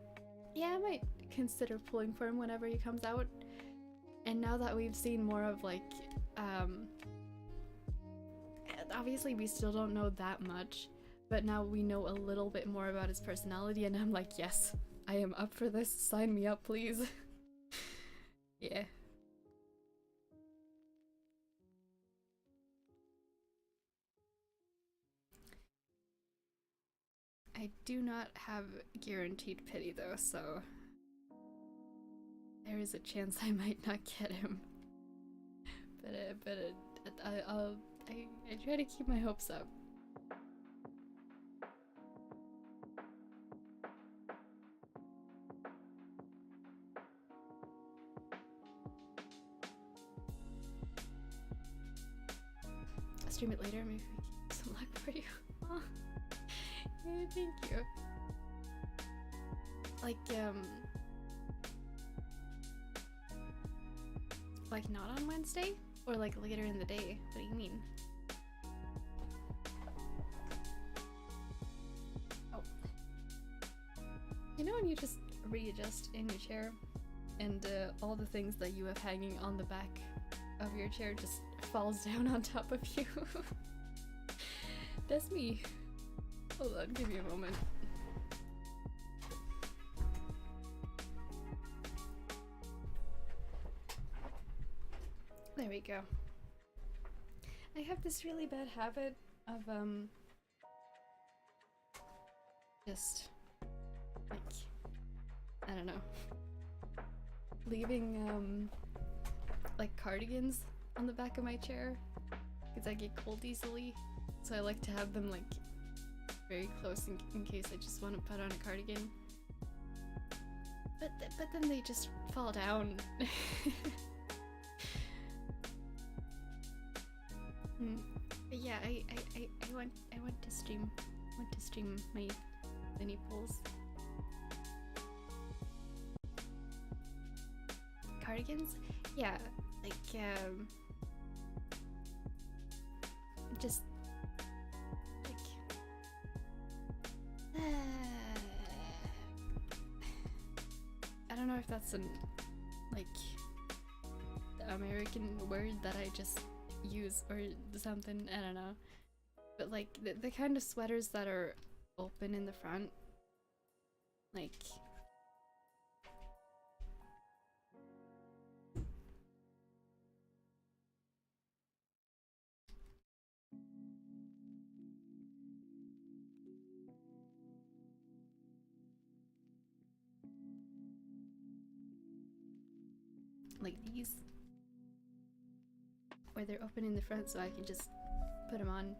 Yeah, I might consider pulling for him whenever he comes out. And now that we've seen more of like, obviously we still don't know that much, but now we know a little bit more about his personality, and I'm like, yes, I am up for this. Sign me up, please. Yeah. I do not have guaranteed pity though, so there is a chance I might not get him. But I try to keep my hopes up. I'll stream it later, maybe we can get some luck for you. Oh, yeah, thank you. Like not on Wednesday? Or like later in the day? What do you mean? Oh. You know when you just readjust in your chair and all the things that you have hanging on the back of your chair just falls down on top of you? That's me. Hold on, give me a moment. There we go. I have this really bad habit of just like, I don't know, leaving like cardigans on the back of my chair because I get cold easily, so I like to have them like very close in case I just want to put on a cardigan, but then they just fall down. But yeah, I want to stream my mini pools. Cardigans? Yeah, like just like I don't know if that's an like the American word that I just use or something, I don't know, but like the kind of sweaters that are open in the front, like these, where they're open in the front so I can just put them on.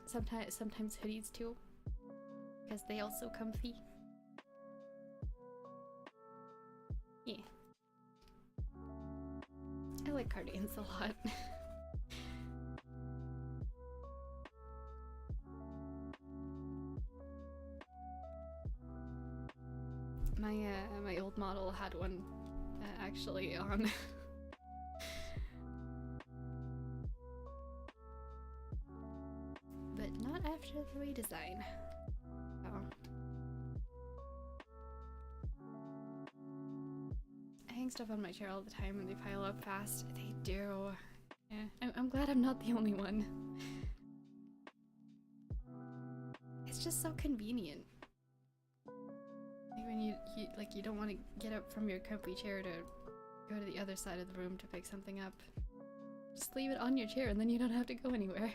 Sometimes hoodies too, because they also comfy. Yeah, I like cardigans a lot. My old model had one actually on. But not after the redesign. Oh. I hang stuff on my chair all the time and they pile up fast. They do. Yeah, I'm glad I'm not the only one. It's just so convenient. Like when you don't want to get up from your comfy chair to go to the other side of the room to pick something up. Just leave it on your chair and then you don't have to go anywhere.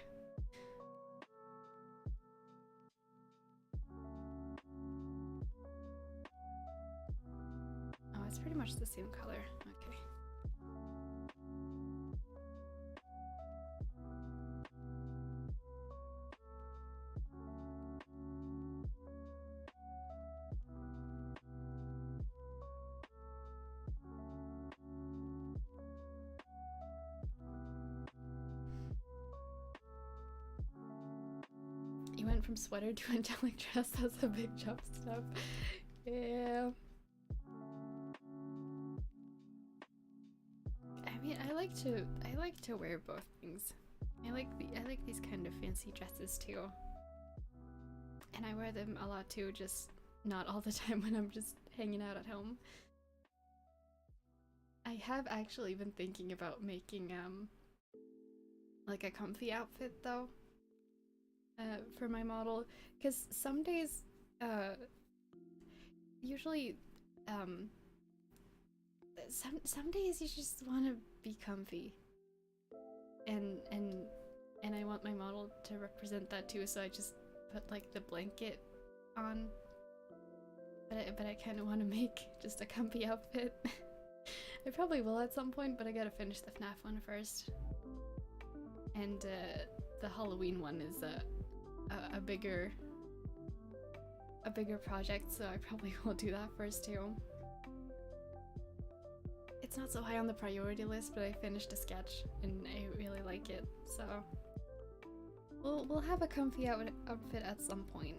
Oh, it's pretty much the same color. Okay. You went from sweater to angelic dress. That's a big jump step. Yeah. I mean, I like to wear both things. I like these kind of fancy dresses too. And I wear them a lot too, just not all the time when I'm just hanging out at home. I have actually been thinking about making like a comfy outfit though. For my model, because some days, usually, some days you just want to be comfy, and I want my model to represent that too, so I just put like the blanket on. But I kind of want to make just a comfy outfit. I probably will at some point, but I gotta finish the FNAF one first. And the Halloween one is a bigger project, so I probably will do that first too. It's not so high on the priority list, but I finished a sketch and I really like it, so we'll have a comfy outfit at some point.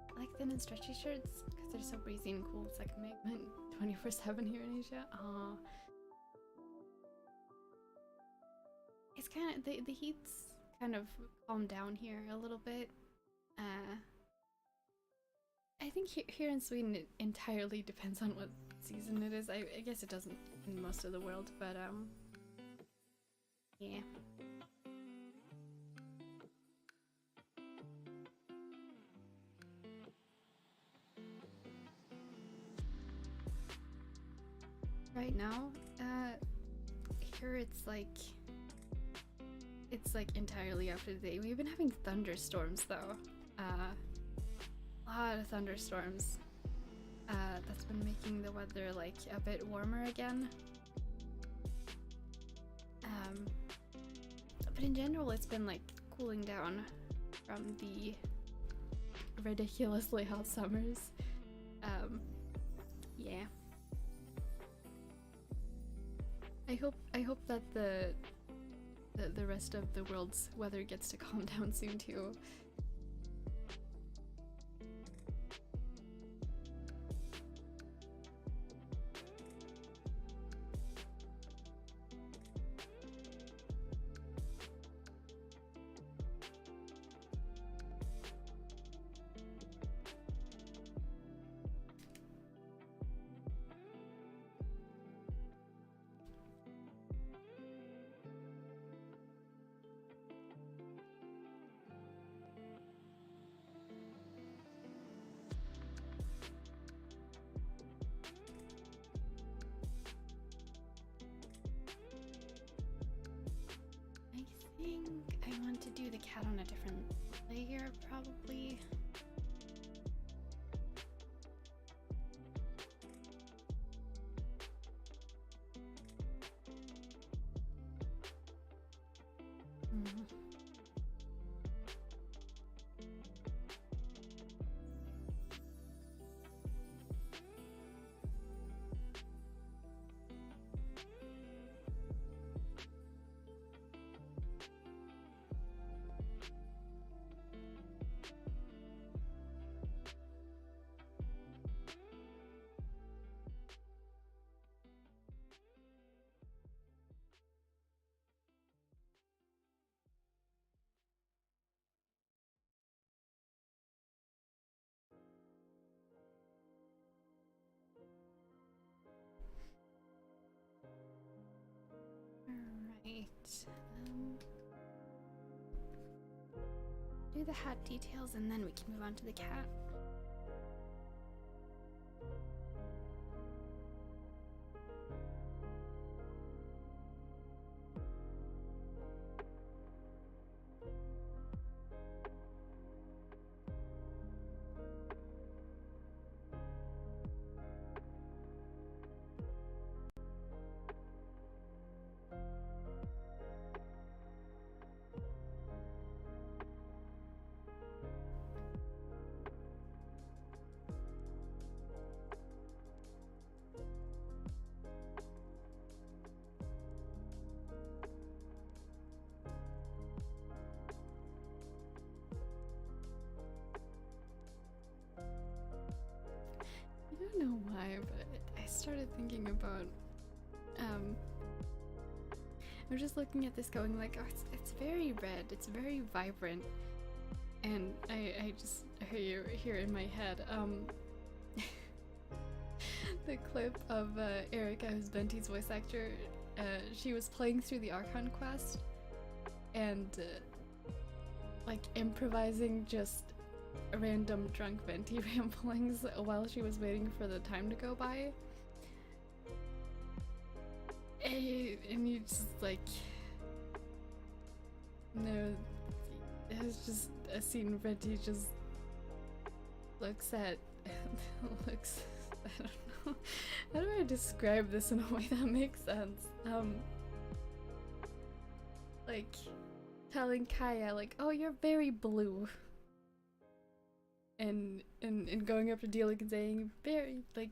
I like thin and stretchy shirts because they're so breezy and cool. It's like a movement 24/7 here in Asia. It's kind of the heat's kind of calmed down here a little bit. I think here in Sweden it entirely depends on what season it is. I guess it doesn't in most of the world, but yeah. Right now, here it's like entirely after the day. We've been having thunderstorms though. A lot of thunderstorms. That's been making the weather like a bit warmer again. But in general, it's been like cooling down from the ridiculously hot summers. Yeah. I hope that the rest of the world's weather gets to calm down soon too. I want to do the cat on a different layer, probably. Do the hat details and then we can move on to the cat. started thinking about, I'm just looking at this going like, oh, it's very red, it's very vibrant, and I just hear in my head, the clip of Erica, who's Venti's voice actor. She was playing through the Archon quest, and like improvising just random drunk Venti ramblings while she was waiting for the time to go by. And you just like, no, it was just a scene where Venti just looks at, looks, I don't know, how do I describe this in a way that makes sense? Like telling Kaya like, oh, you're very blue. And going up to Delik and saying, very, like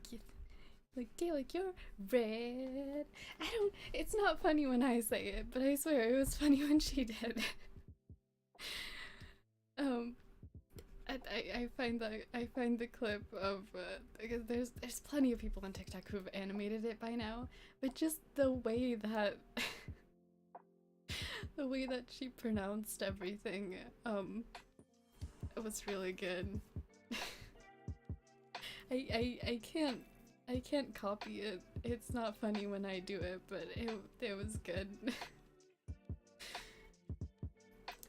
Delik, you're red. It's not funny when I say it, but I swear it was funny when she did. I find the clip of, because there's plenty of people on TikTok who've animated it by now, but just the way that, the way that she pronounced everything, it was really good. I can't copy it. It's not funny when I do it, but it was good.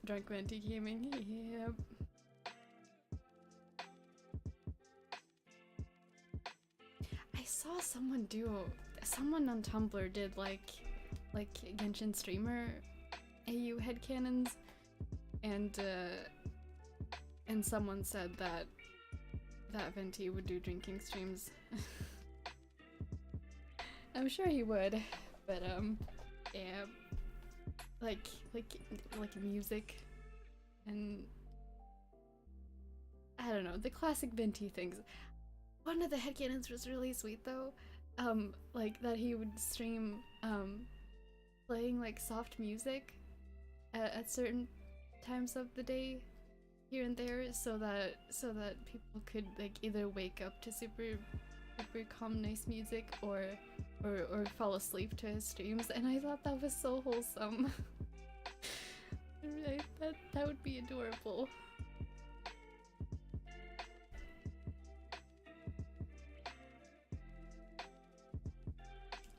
Drunk Venti gaming, yep. I saw someone on Tumblr did like Genshin streamer AU headcanons, and someone said that Venti would do drinking streams. I'm sure he would, but yeah, like music, and I don't know, the classic Venti things. One of the headcanons was really sweet though, like that he would stream playing like soft music at certain times of the day here and there, so that people could like either wake up to super calm nice music or fall asleep to his streams, and I thought that was so wholesome. that would be adorable.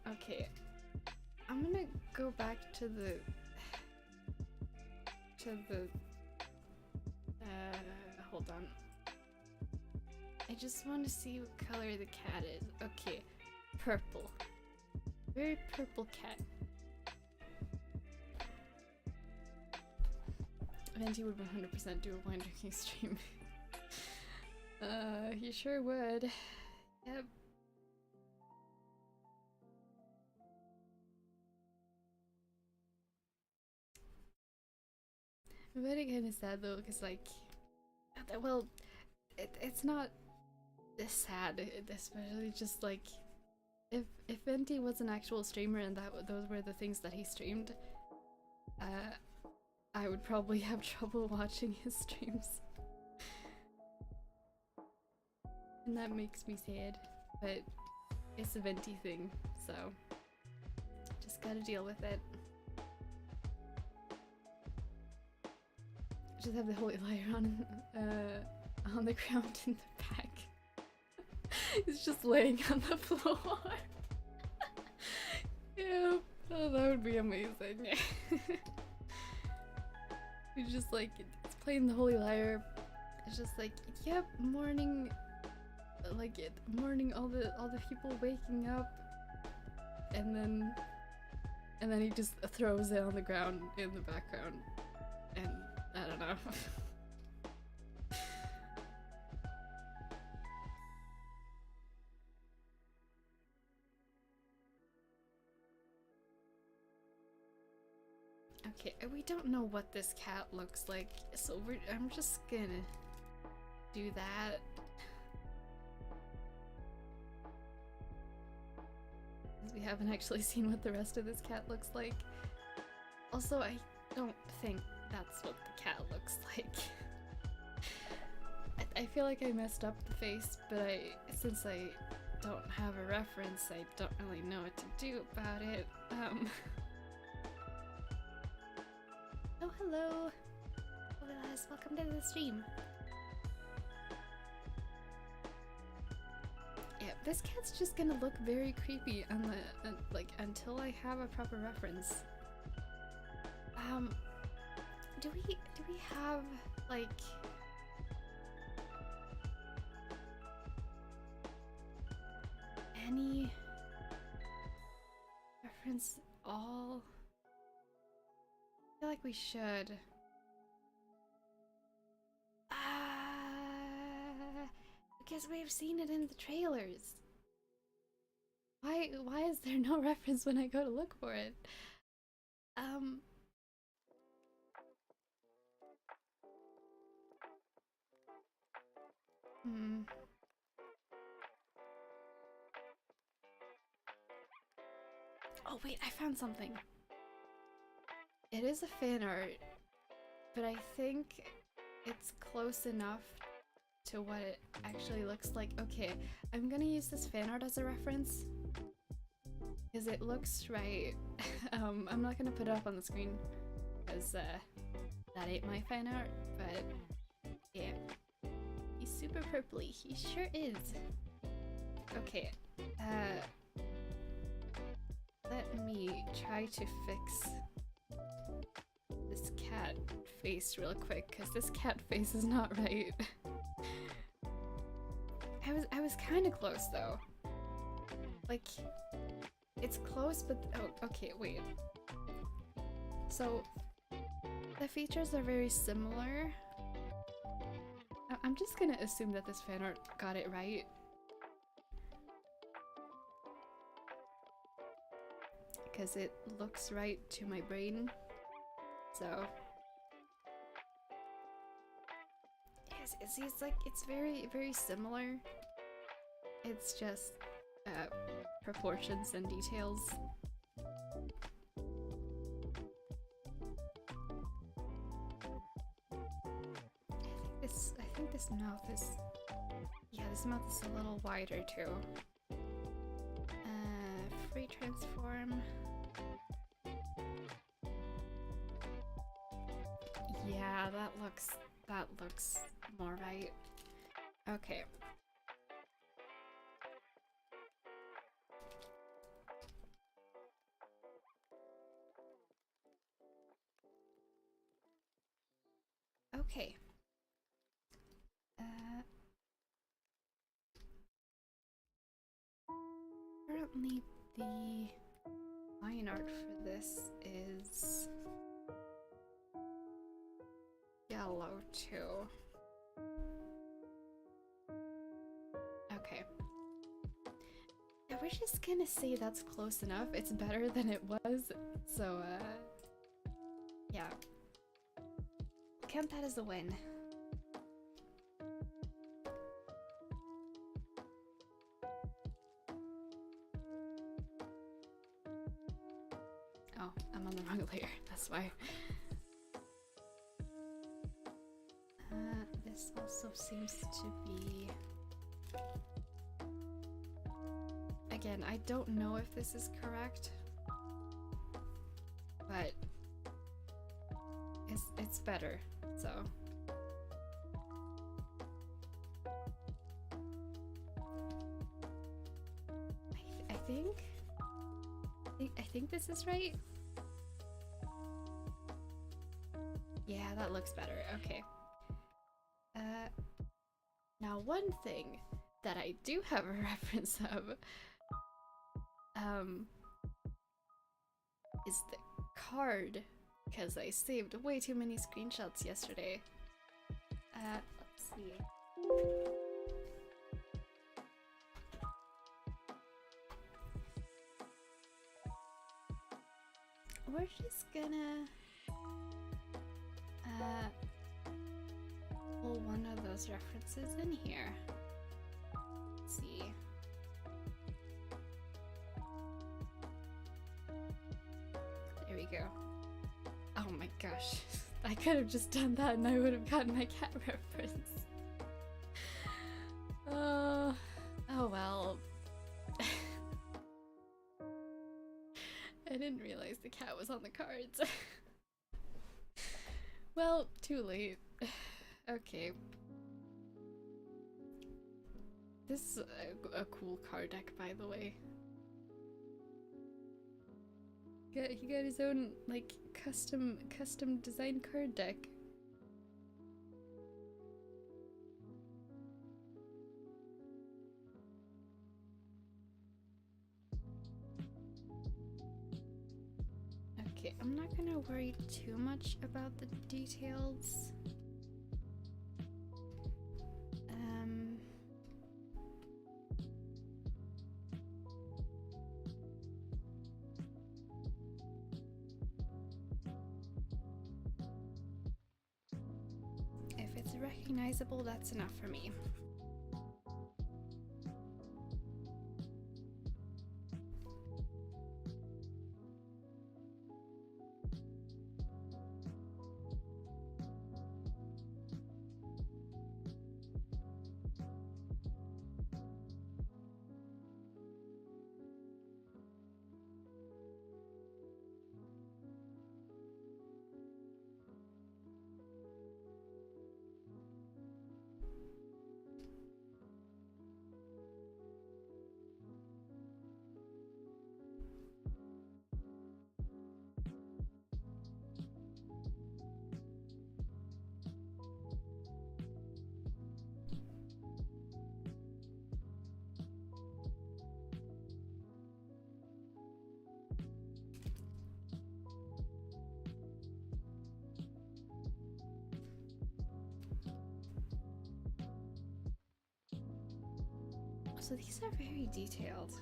Okay, I'm gonna go back to the hold on. I just want to see what color the cat is. Okay, purple. Very purple cat. Venti would 100% do a wine drinking stream. He sure would. Yep. I'm very kind of sad though, because like, well, it's not this sad, especially just like, if Venti was an actual streamer and those were the things that he streamed, I would probably have trouble watching his streams. And that makes me sad, but it's a Venti thing, so just gotta deal with it. Just have the holy lyre on the ground in the back. He's just laying on the floor. Yeah, oh, that would be amazing. He's just like, it's playing the holy lyre. It's just like, yep, morning, like morning. All the people waking up, and then he just throws it on the ground in the background, and I don't know. Okay, we don't know what this cat looks like, so I'm just gonna do that. Because we haven't actually seen what the rest of this cat looks like. Also, I don't think that's what the cat looks like. I feel like I messed up the face, but since I don't have a reference, I don't really know what to do about it. Oh, hello! Welcome to the stream. Yeah, this cat's just gonna look very creepy on the like until I have a proper reference. Do we have like any reference at all? I feel like we should. Because we've seen it in the trailers. Why is there no reference when I go to look for it? Oh wait, I found something. It is a fan art, but I think it's close enough to what it actually looks like. Okay, I'm gonna use this fan art as a reference because it looks right. I'm not gonna put it up on the screen because that ain't my fan art, but yeah, he's super purpley. He sure is. Okay, let me try to fix this cat face real quick because this cat face is not right. I was kind of close though. Like, it's close, but oh, okay, wait. So the features are very similar. I'm just gonna assume that this fan art got it right. Because it looks right to my brain. So it's like, it's very, very similar. It's just proportions and details. I think this mouth is, yeah, this mouth is a little wider too. Free transform. Yeah, that looks more right. Okay. Okay. Currently the line art for this is yellow too. Okay. Yeah, we're just gonna say that's close enough. It's better than it was. So, yeah. Count that as a win. Oh, I'm on the wrong layer. That's why. This also seems to be... Again, I don't know if this is correct, but it's better, so... I think this is right. Yeah, that looks better. Okay. Now one thing that I do have a reference of is the card, because I saved way too many screenshots yesterday. Let's see. We're just gonna pull one of those references in here. Let's see. There we go. Oh my gosh. I could have just done that and I would have gotten my cat reference. Oh well. I didn't realize the cat was on the cards. Well, too late. Okay. This is a cool card deck, by the way. He got his own, like, custom designed card deck. Okay, I'm not gonna worry too much about the details. If it's recognizable, that's enough for me. So these are very detailed.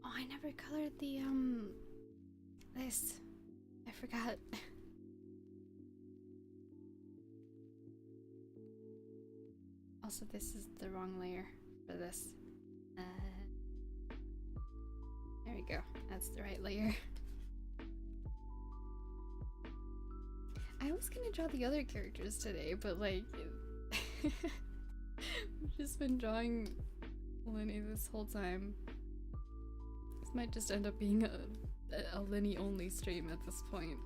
Oh, I never colored the this. I forgot. Also, this is the wrong layer for this. There we go. That's the right layer. I was gonna draw the other characters today, but like, I've just been drawing Lenny this whole time. This might just end up being a Lenny only stream at this point.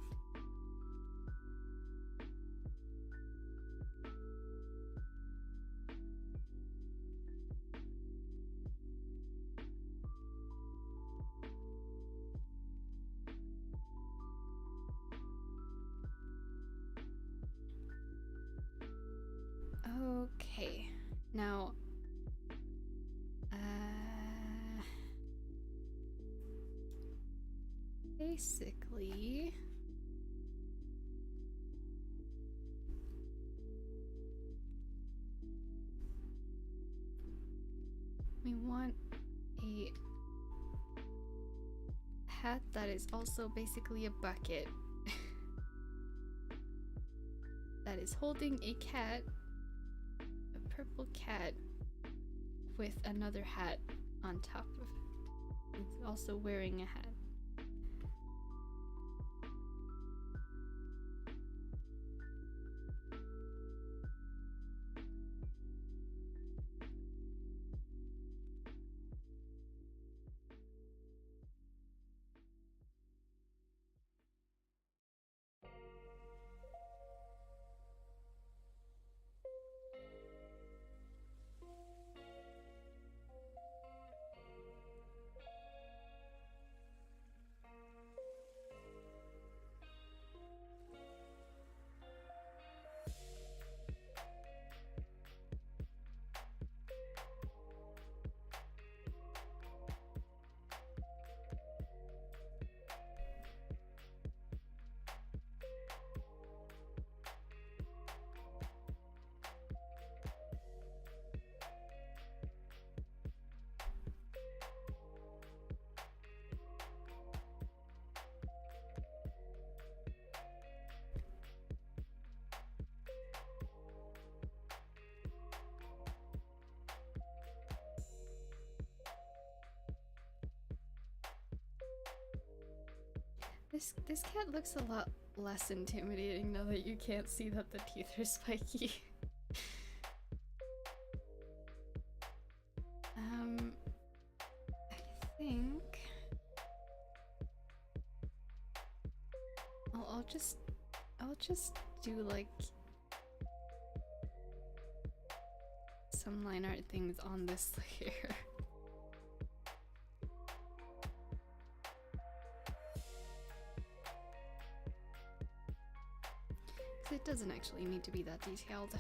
Okay, now, basically, we want a hat that is also basically a bucket that is holding a cat, a purple cat with another hat on top of it. It's also wearing a hat. This cat looks a lot less intimidating now that you can't see that the teeth are spiky. I think I'll just do like some line art things on this layer. Because it doesn't actually need to be that detailed.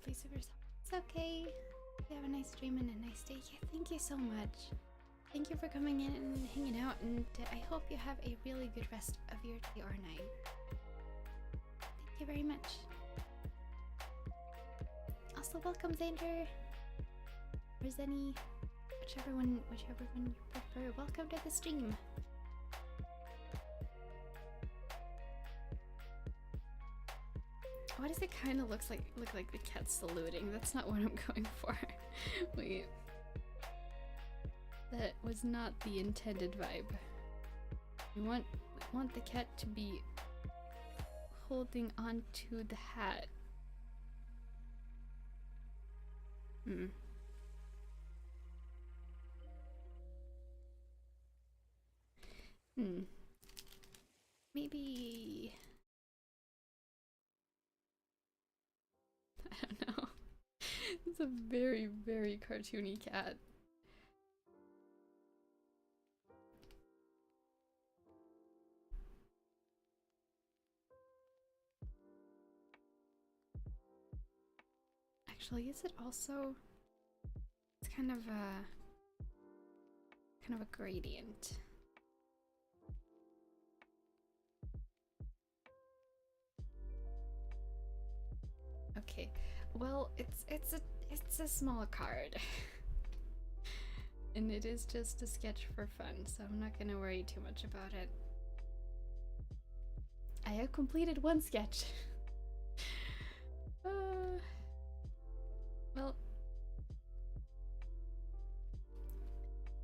Please of yourself. It's okay. You have a nice dream and a nice day. Yeah, thank you so much. Thank you for coming in and hanging out, and I hope you have a really good rest of your day or night. Thank you very much. Also, welcome Xander. Or Zenny. Whichever one you prefer. Welcome to the stream. Why does it kind of look like the cat's saluting? That's not what I'm going for. Wait. That was not the intended vibe. We want the cat to be holding on to the hat. Maybe... I don't know. It's a very, very cartoony cat. Actually, is it also... It's kind of a gradient. Okay, well, it's a small card. And it is just a sketch for fun, so I'm not gonna worry too much about it. I have completed one sketch. Well,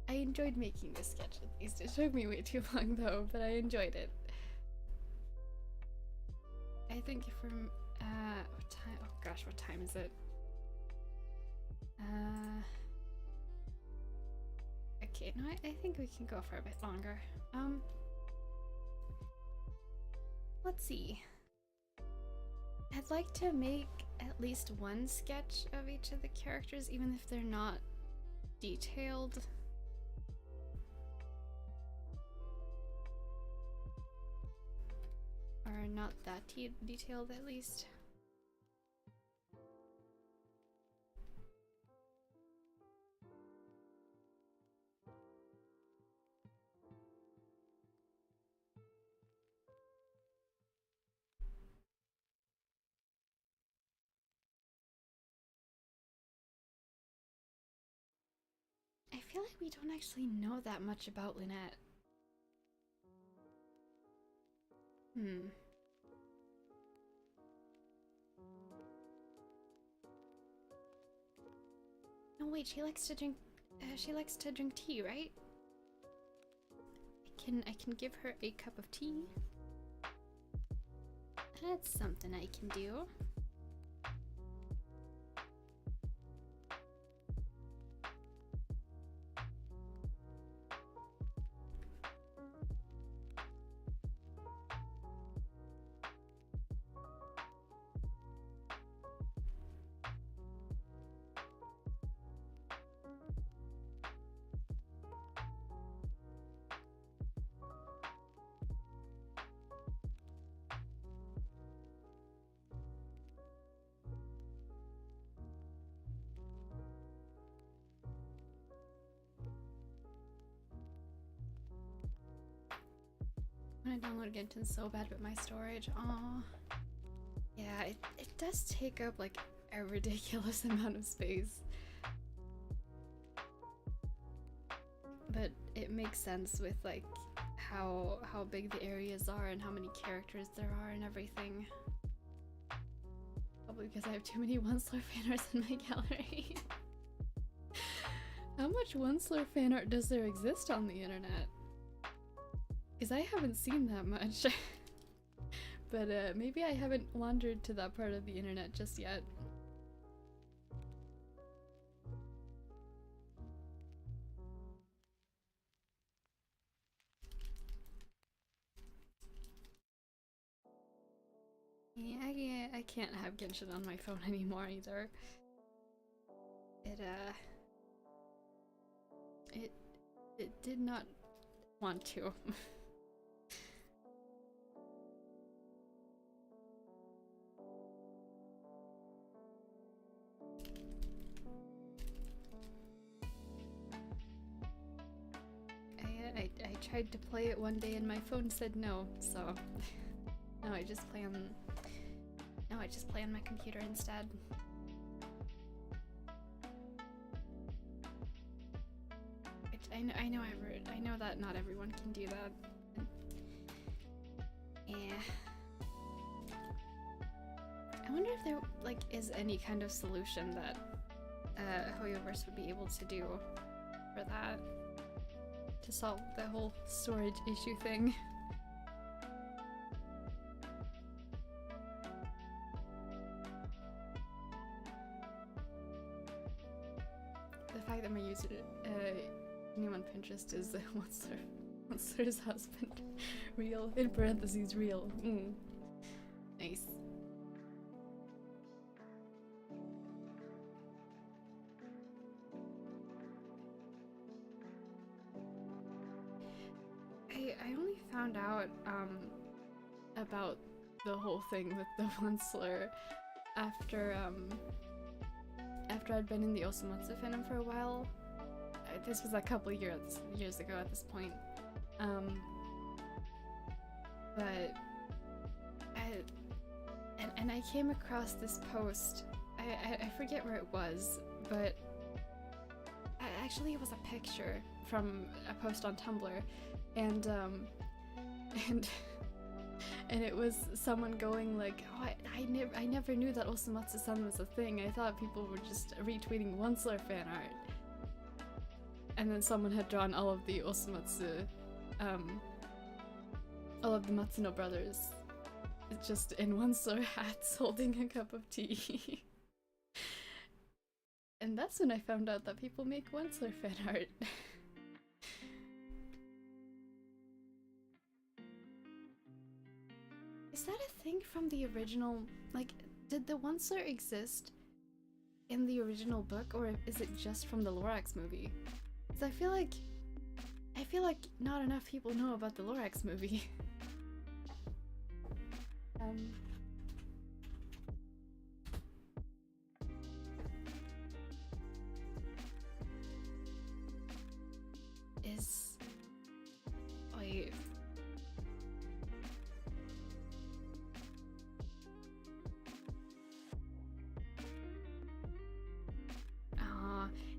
I enjoyed making this sketch at least. It took me way too long though, but I enjoyed it. I think from what time? Oh gosh, what time is it? Okay, no, I think we can go for a bit longer. Let's see. I'd like to make at least one sketch of each of the characters, even if they're not detailed. Or not that detailed, at least. I feel like we don't actually know that much about Lynette. No, wait, she likes to drink tea, right? I can give her a cup of tea. That's something I can do. I want to download Genshin so bad, but my storage, aw. Yeah, it does take up like a ridiculous amount of space. makes sense with like how big the areas are and how many characters there are and everything. Probably because I have too many Onslaught fan arts in my gallery. How much Onslaught fan art does there exist on the internet? Because I haven't seen that much. But maybe I haven't wandered to that part of the internet just yet. Yeah, I can't have Genshin on my phone anymore either. It did not want to. I tried to play it one day and my phone said no, so now I just play on my computer instead. I know that not everyone can do that. Yeah. I wonder if there like is any kind of solution that Hoyoverse would be able to do for that, to solve the whole storage issue thing. The fact that my user name on Pinterest is Monster's husband. Real, in parentheses, real. Nice. I only found out about the whole thing with the Onslaught after I'd been in the Osomatsu fandom for a while. This was a couple years ago at this point. But I came across this post. I forget where it was, but actually it was a picture from a post on Tumblr, and it was someone going like, "Oh, I never knew that Osomatsu-san was a thing. I thought people were just retweeting Onslaught fan art." And then someone had drawn all of the Osomatsu, all of the Matsuno brothers, just in Onslaught hats holding a cup of tea. And that's when I found out that people make Onslaught fan art. Is that a thing from the original? Like, did the Onslaught exist in the original book, or is it just from the Lorax movie? Because I feel like not enough people know about the Lorax movie. Wait.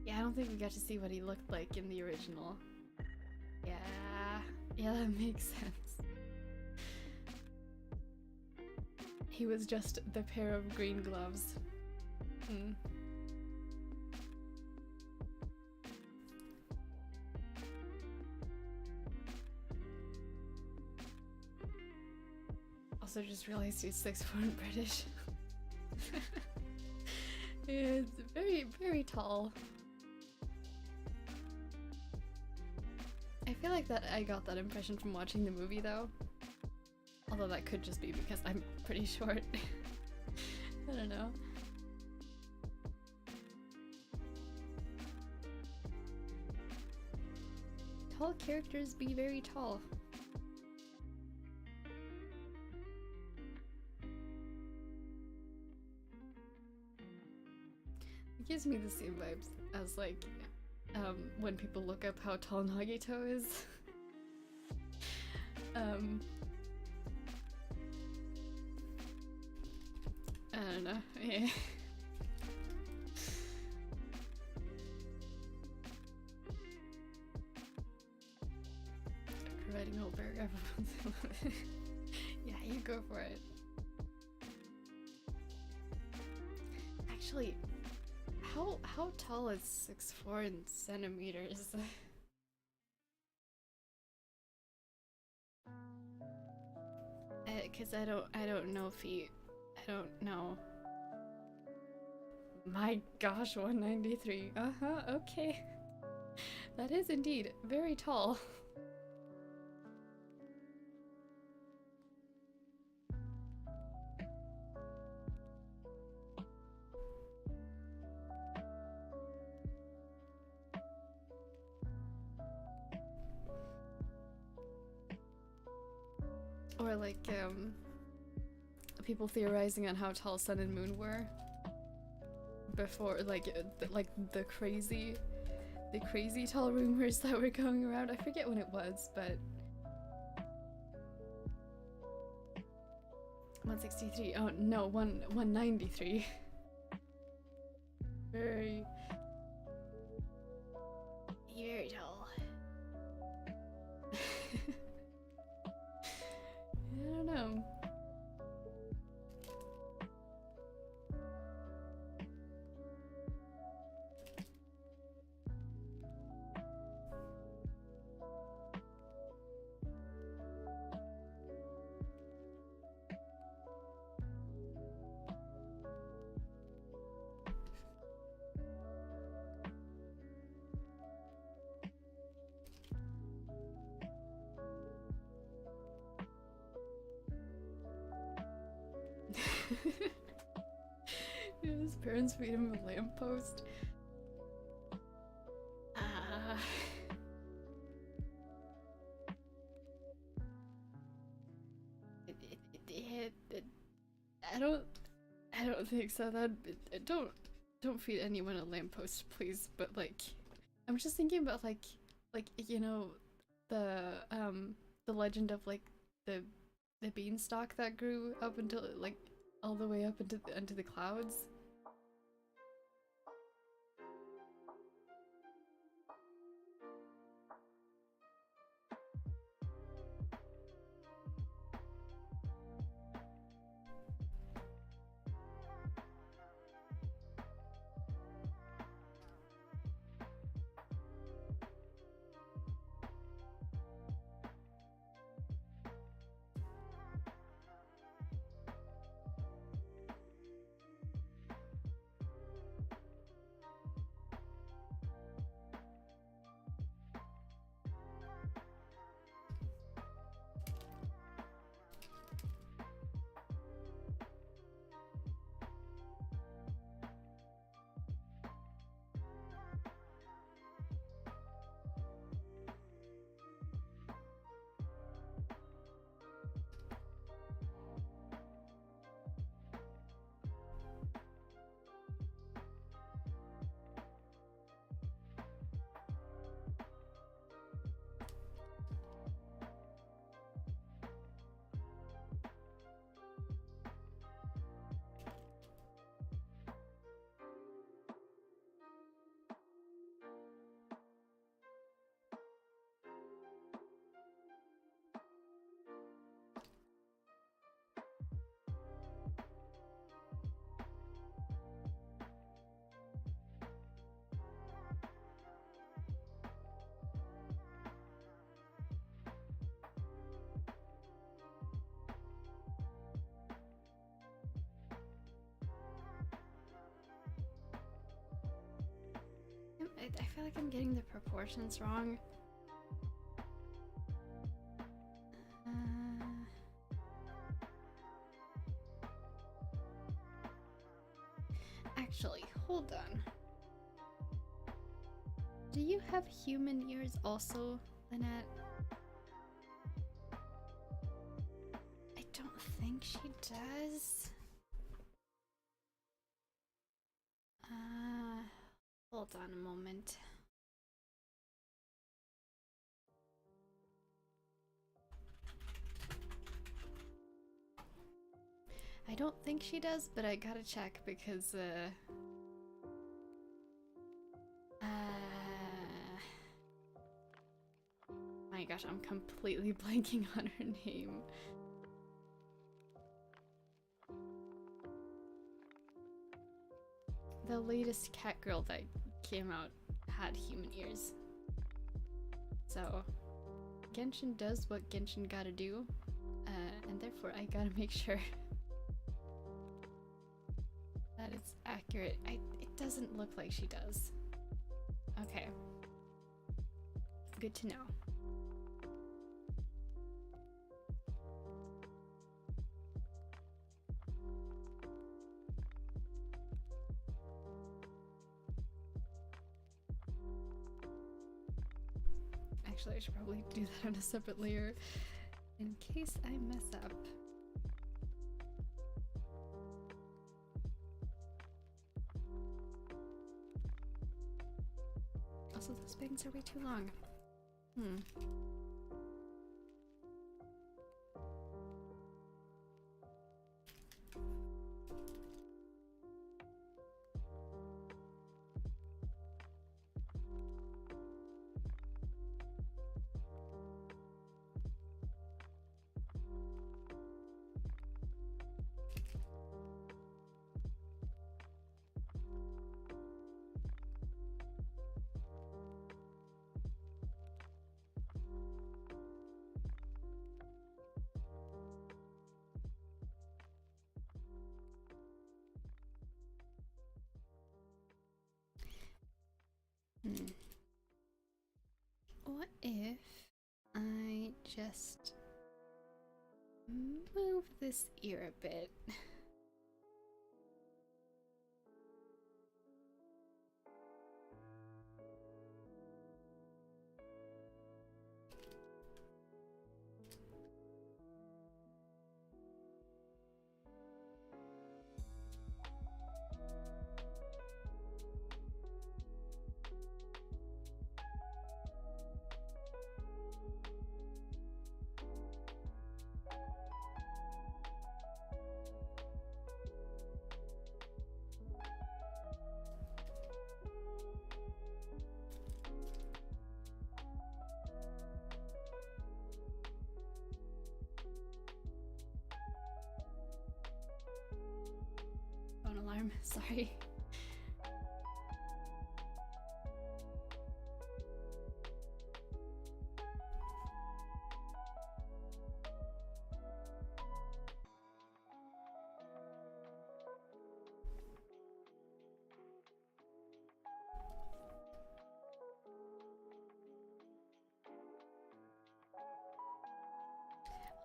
Yeah, I don't think we got to see what he looked like in the original. Yeah, that makes sense. He was just the pair of green gloves. Also just realized he's 6'4" and British. It's very, very tall. I feel like that I got that impression from watching the movie though. Although that could just be because I'm pretty short. I don't know. Tall characters be very tall. It gives me the same vibes as like when people look up how tall Nagito is. I don't know. Yeah. inviting whole paragraph. Yeah, you go for it. Actually, how tall is 6'4" in centimeters? Cause I don't know feet. I don't know. My gosh, 193. Okay. That is indeed very tall. Or like, people theorizing on how tall Sun and Moon were before, like the crazy tall rumors that were going around. I forget when it was, but 163. Oh no, 193. Very tall. I don't know. His parents made him a lamppost. I don't think so. Don't feed anyone a lamppost, please. But like, I'm just thinking about like you know, the legend of like the beanstalk that grew up until like all the way up into the clouds. I feel like I'm getting the proportions wrong. Actually, hold on. Do you have human ears also, Lynette? I don't think she does. Hold on a moment. I don't think she does, but I gotta check because, my gosh, I'm completely blanking on her name. The latest cat girl that came out had human ears. So, Genshin does what Genshin gotta do, and therefore I gotta make sure that it's accurate. It doesn't look like she does. Okay. Good to know. Actually, I should probably do that on a separate layer in case I mess up. Also, those bangs are way too long. What if I just move this ear a bit? Phone alarm, sorry.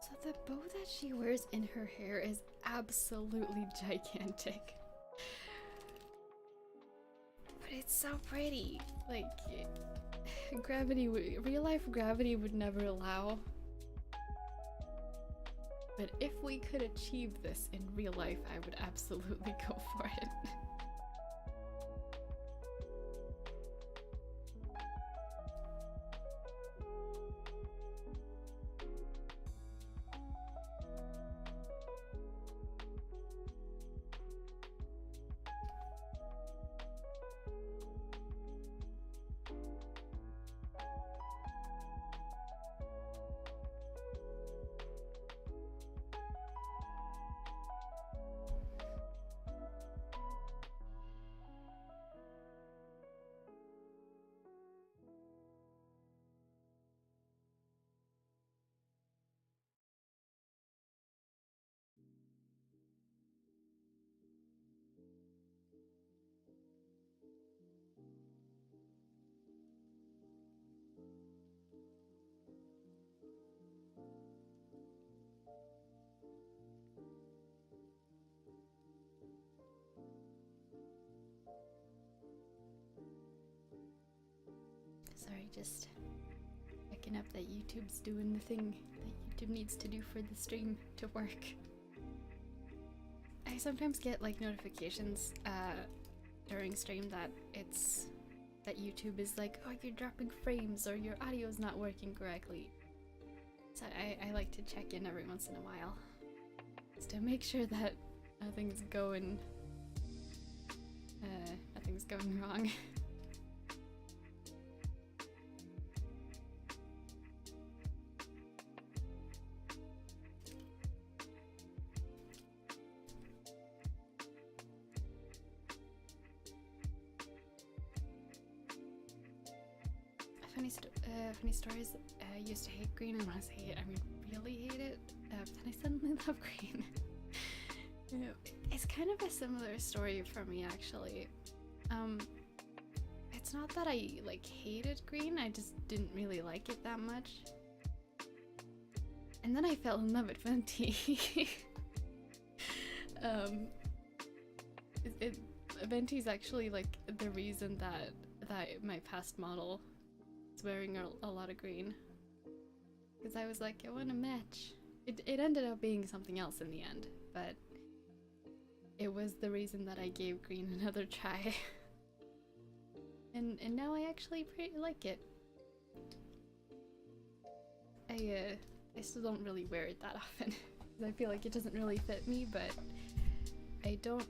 So the bow that she wears in her hair is absolutely gigantic. But it's so pretty. Like, real life gravity would never allow. But if we could achieve this in real life, I would absolutely go for it. Sorry, just checking up that YouTube's doing the thing that YouTube needs to do for the stream to work. I sometimes get like notifications during stream that YouTube is like, oh, you're dropping frames or your audio is not working correctly. So I like to check in every once in a while just to make sure that nothing's going wrong. funny stories. I used to hate green, and when I say hate, I mean really hate it. But then I suddenly love green. It's kind of a similar story for me, actually. It's not that I like hated green, I just didn't really like it that much. And then I fell in love with Venti. Venti's actually like the reason that my past model is wearing a lot of green. Because I was like, I want to match. It ended up being something else in the end, but it was the reason that I gave green another try. And now I actually pretty like it. I still don't really wear it that often because I feel like it doesn't really fit me, but I don't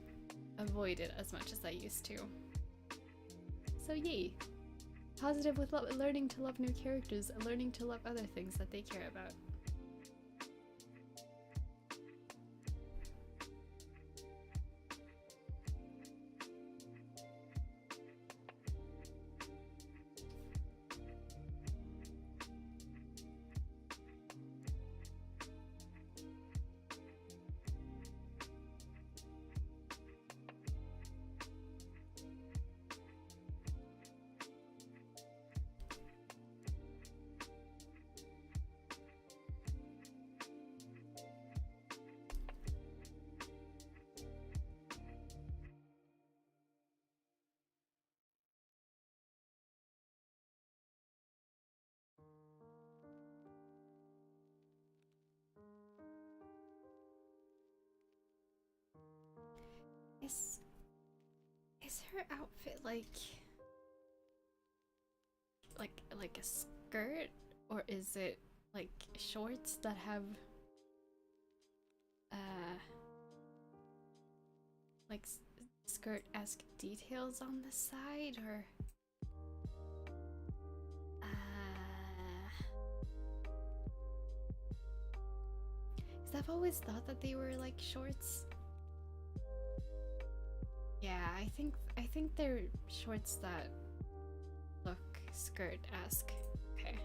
avoid it as much as I used to. So yay! Positive with learning to love new characters, learning to love other things that they care about. Is her outfit like a skirt, or is it like shorts that have like skirt-esque details on the side, or because I've always thought that they were like shorts. Yeah, I think they're shorts that look skirt-esque. Okay.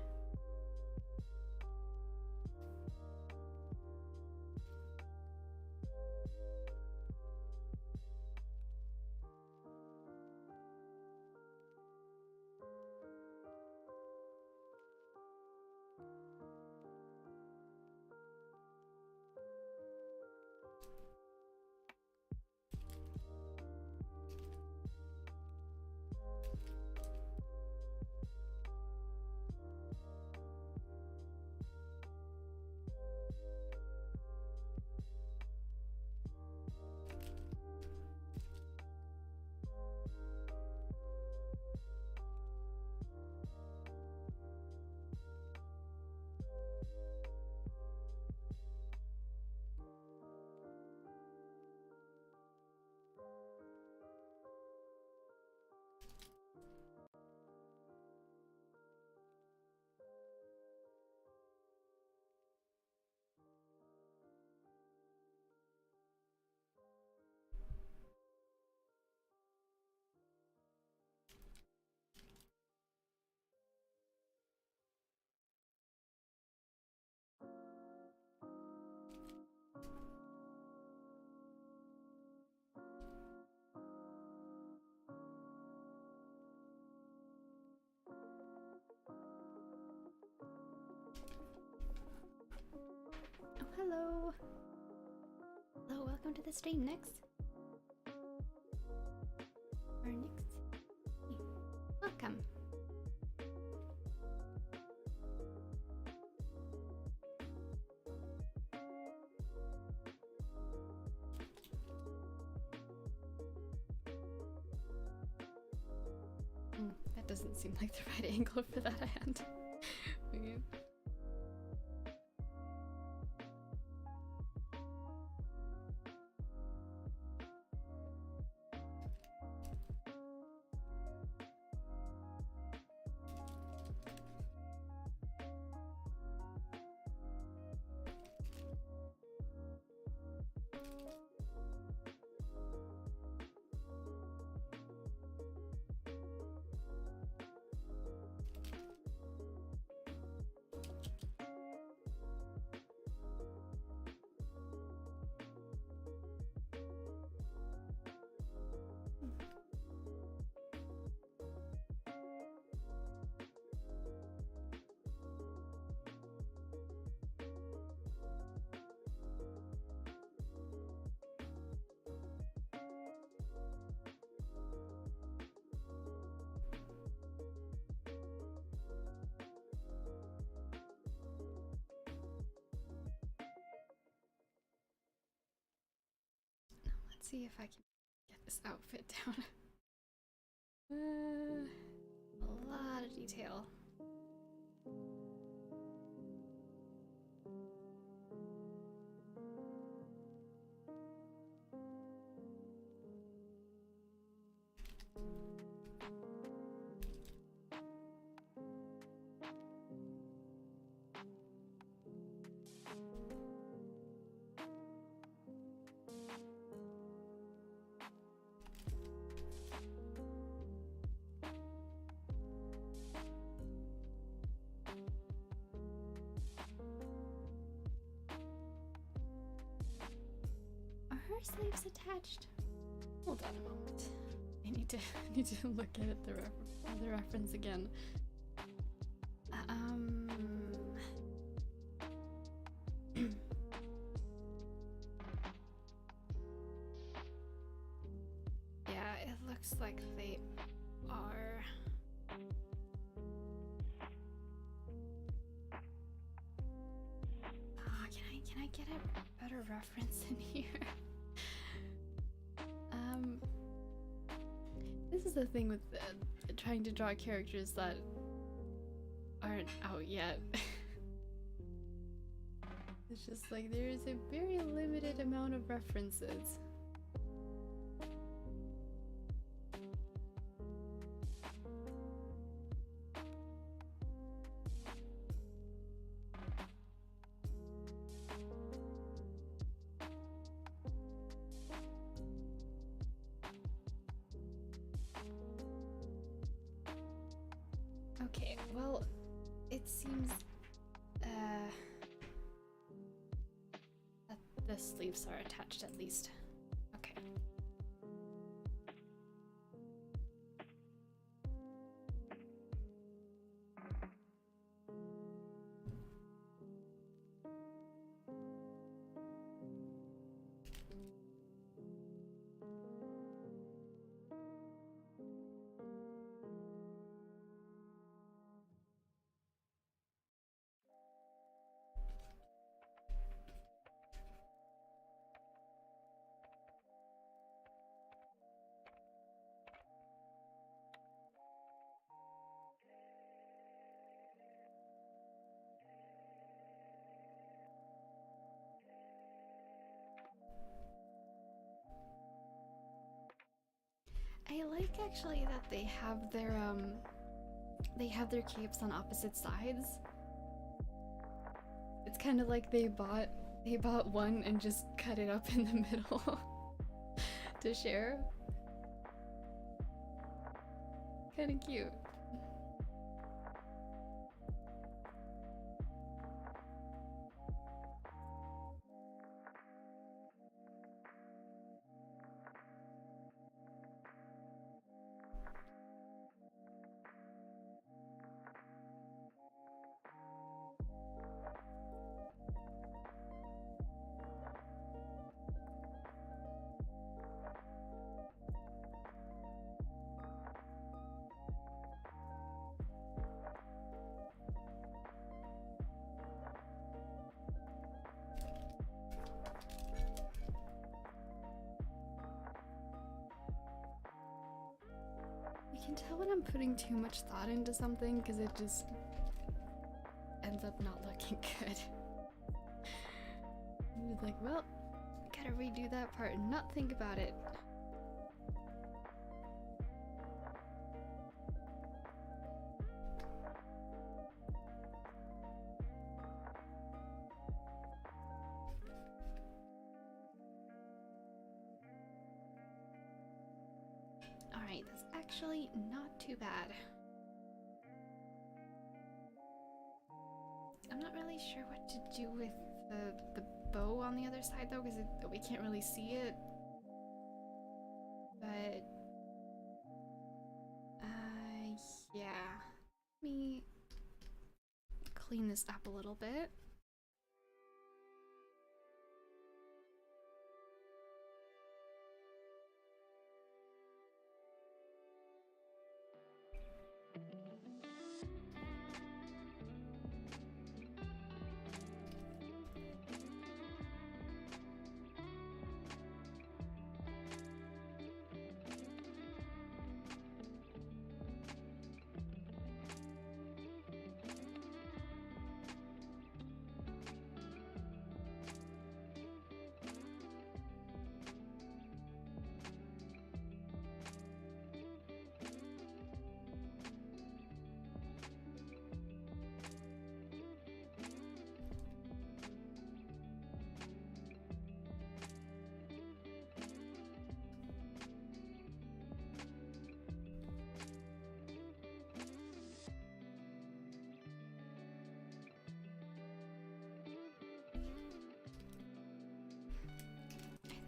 Oh, hello! Hello, welcome to the stream. Next. Or next. Hey, welcome. That doesn't seem like the right angle for that hand. Okay. see if I can get this outfit down. A lot of detail. Are sleeves attached? Hold on a moment. I need to look at the reference again. Yeah, it looks like they are. Can I get a better reference in here? This is the thing with trying to draw characters that aren't out yet. It's just like there is a very limited amount of references. Okay, well, it seems that the sleeves are attached at least. Okay. I like actually that they have their capes on opposite sides. It's kind of like they bought one and just cut it up in the middle to share. Kind of cute. You can tell when I'm putting too much thought into something because it just ends up not looking good. It's like, well, I gotta redo that part and not think about it. Alright, that's actually not too bad. I'm not really sure what to do with the bow on the other side though, because we can't really see it. But yeah. Let me clean this up a little bit.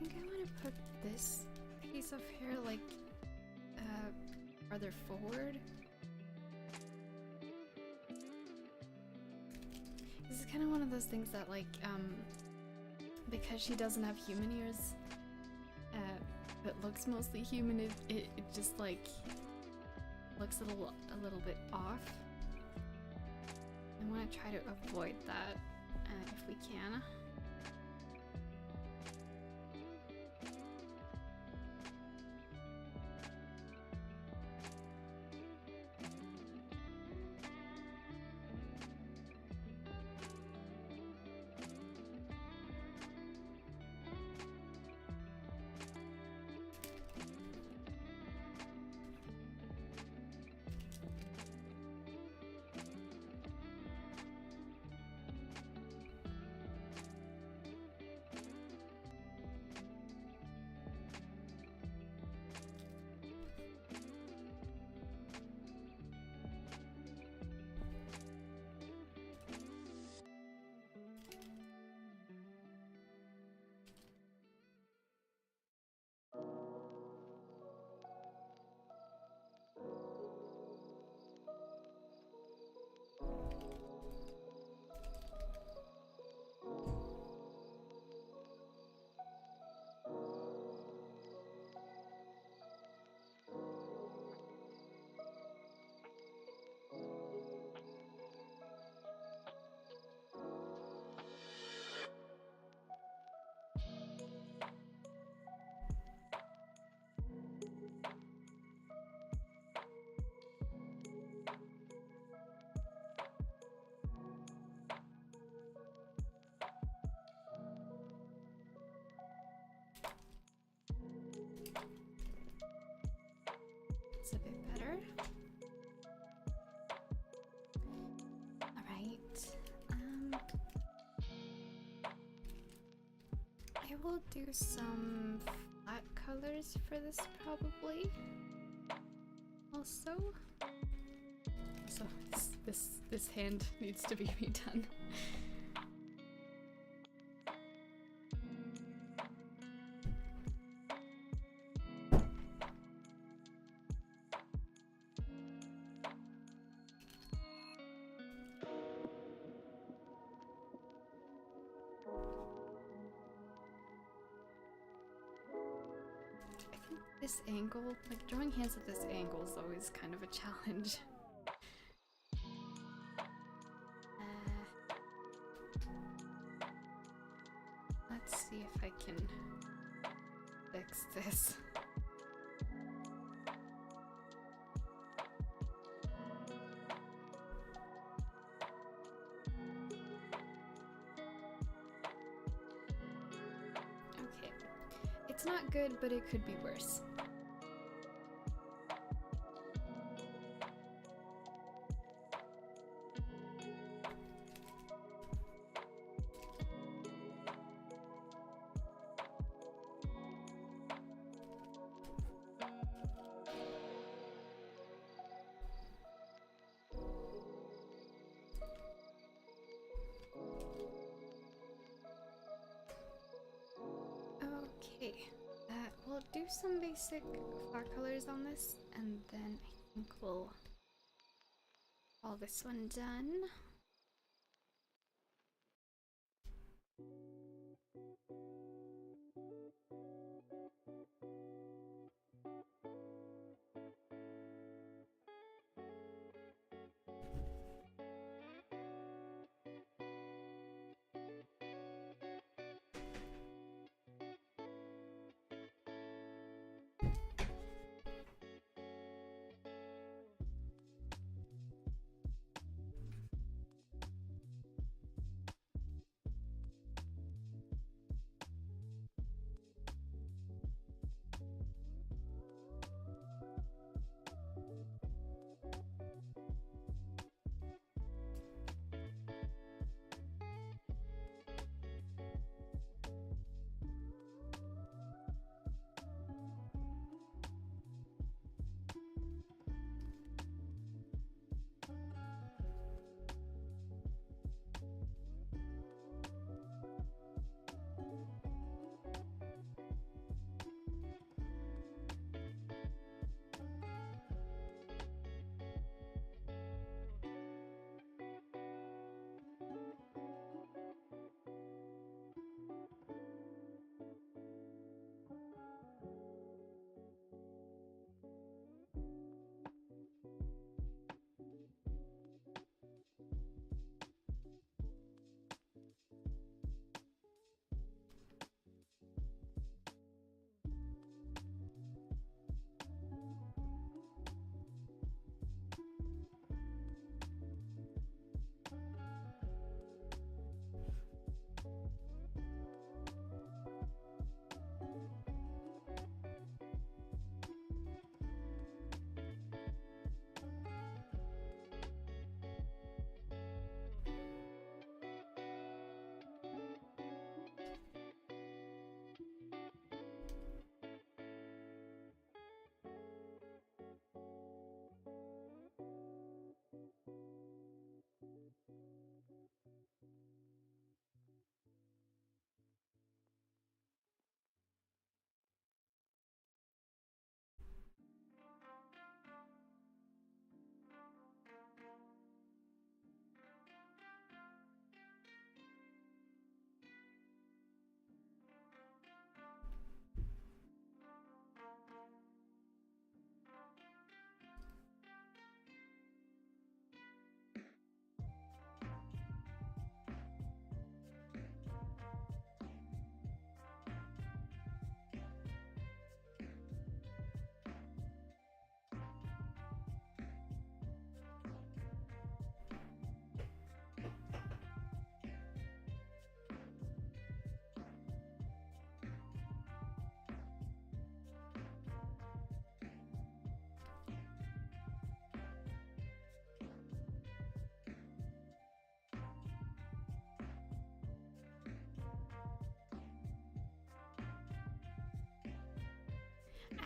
think I want to put this piece of hair like farther forward. This is kind of one of those things that like because she doesn't have human ears, but looks mostly human, it just like looks a little bit off. I want to try to avoid that if we can. A bit better. Alright. I will do some flat colors for this probably. Also, this hand needs to be redone. This angle, like drawing hands at this angle is always kind of a challenge. Let's see if I can fix this. Okay, it's not good, but it could be worse. Okay, we'll do some basic flat colors on this, and then I think we'll call this one done.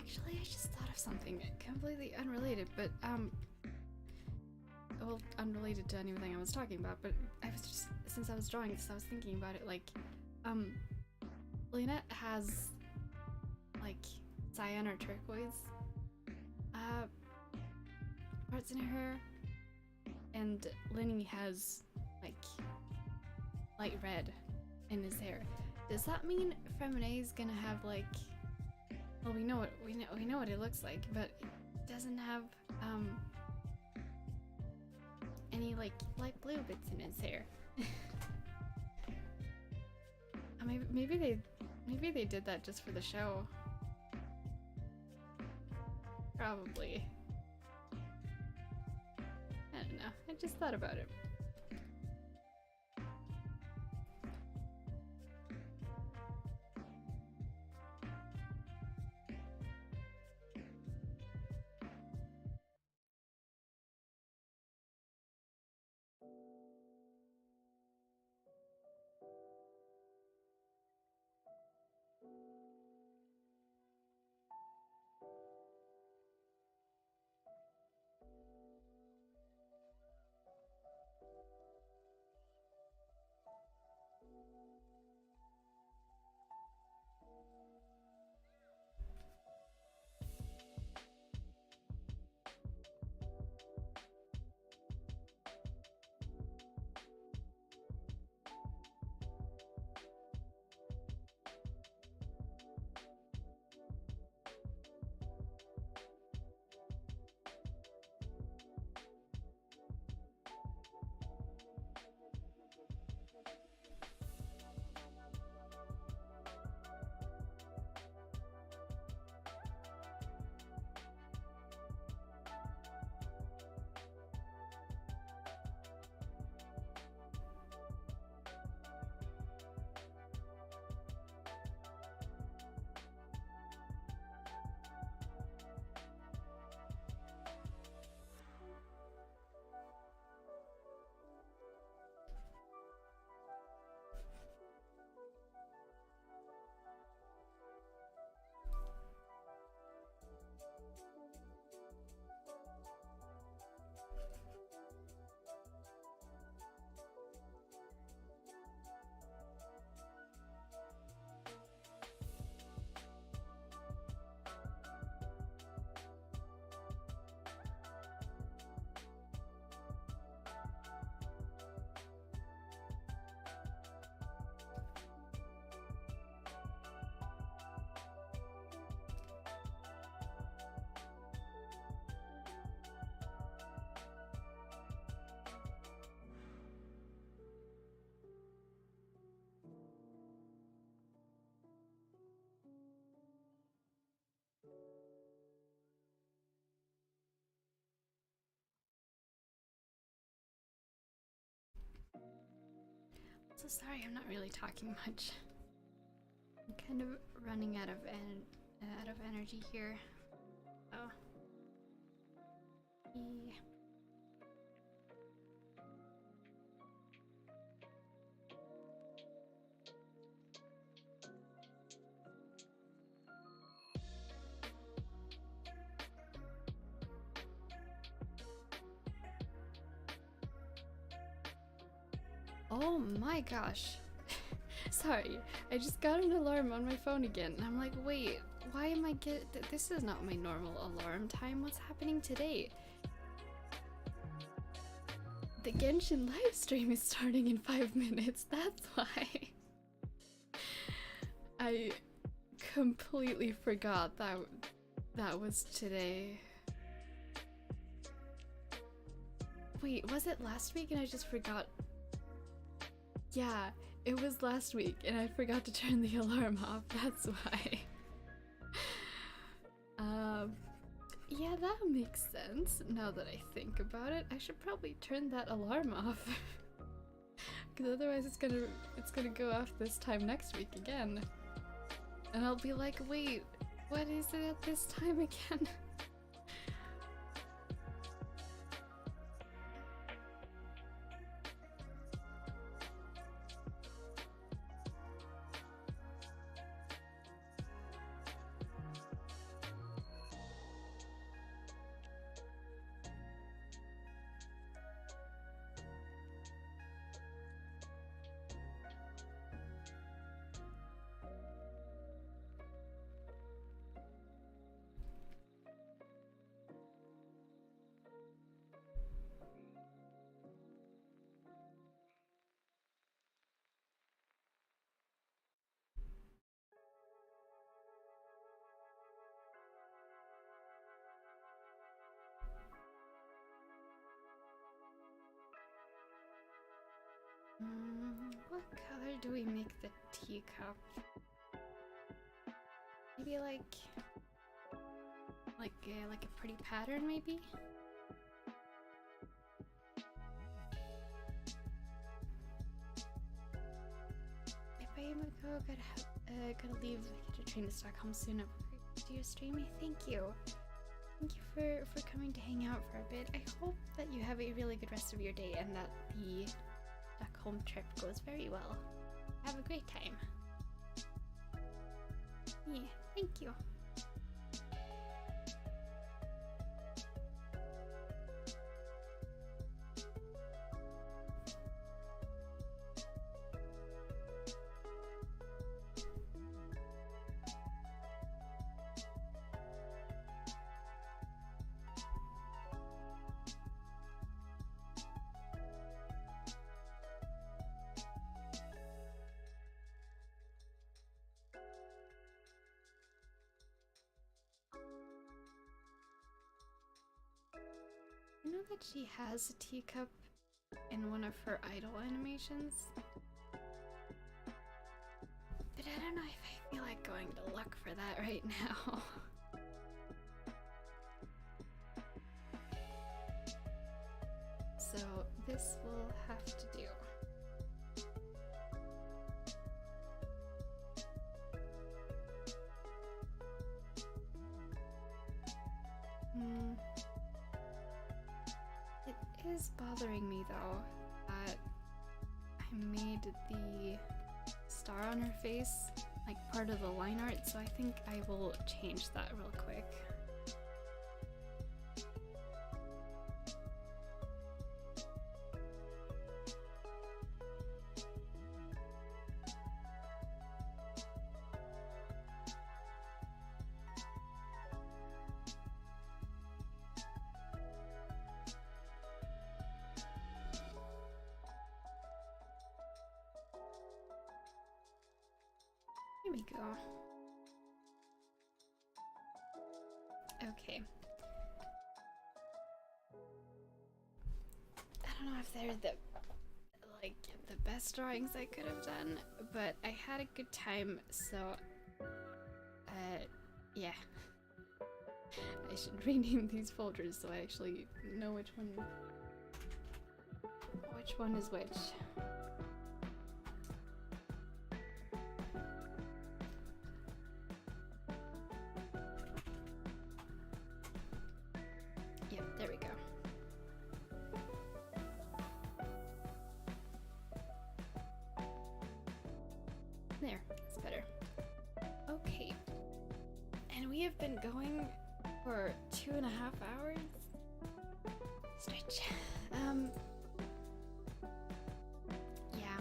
Actually, I just thought of something completely unrelated, but well, unrelated to anything I was talking about, but I was just, since I was drawing this, I was thinking about it, like, Lynette has, like, cyan or turquoise, parts in her hair, and Lenny has, like, light red in his hair. Does that mean Femine is gonna have, like, well, we know what it looks like, but it doesn't have, any, like, light blue bits in his hair. Maybe they did that just for the show. Probably. I don't know. I just thought about it. So sorry, I'm not really talking much. I'm kind of running out of energy here. Oh. Yeah. Oh my gosh. Sorry, I just got an alarm on my phone again. And I'm like, wait, why am I this is not my normal alarm time. What's happening today? The Genshin live stream is starting in 5 minutes. That's why. I completely forgot that was today. Wait, was it last week and I just forgot? Yeah, it was last week and I forgot to turn the alarm off. That's why. Yeah, that makes sense. Now that I think about it, I should probably turn that alarm off. Because otherwise it's gonna go off this time next week again. And I'll be like, wait, what is it at this time again? What color do we make the teacup? Maybe like a pretty pattern, maybe? If I am gotta leave, get a train to Stockholm soon. To your stream, thank you. Thank you for coming to hang out for a bit. I hope that you have a really good rest of your day and that the Stockholm trip goes very well. Have a great time. Yeah, thank you. I know that she has a teacup in one of her idol animations, but I don't know if I feel like going to look for that right now. So this will have to do. It is bothering me though that I made the star on her face like part of the line art, so I think I will change that real quick. Here we go. Okay. I don't know if they're the best drawings I could have done, but I had a good time, so yeah. I should rename these folders so I actually know which one is which. There we go. There, that's better. Okay. And we have been going for 2.5 hours. Stretch. Yeah.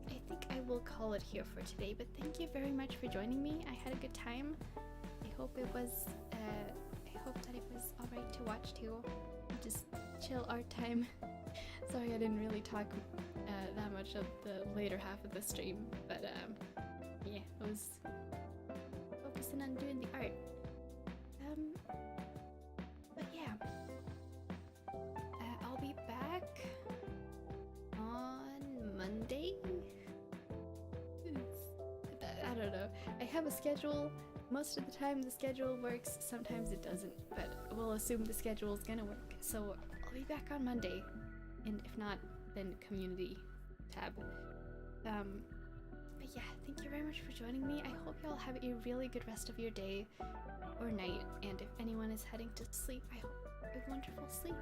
I think I will call it here for today, but thank you very much for joining me. I had a good time. I hope it was that it was alright to watch too. Just chill art time. Sorry I didn't really talk that much of the later half of the stream, but yeah, I was focusing on doing the art. But yeah, I'll be back on Monday. I don't know. I have a schedule. Most of the time the schedule works, sometimes it doesn't, but we'll assume the schedule is gonna work. So I'll be back on Monday, and if not, then community tab. But yeah, thank you very much for joining me. I hope y'all have a really good rest of your day or night, and if anyone is heading to sleep, I hope a wonderful sleep.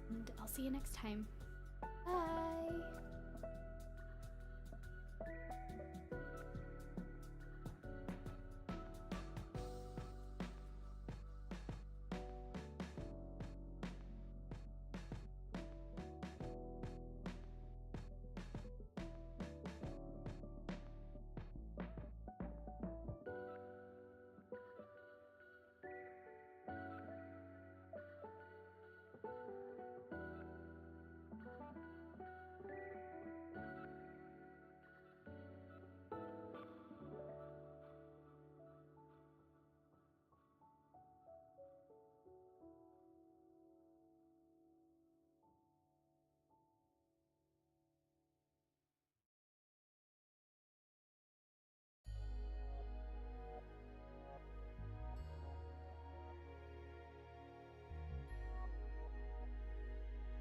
And I'll see you next time. Bye!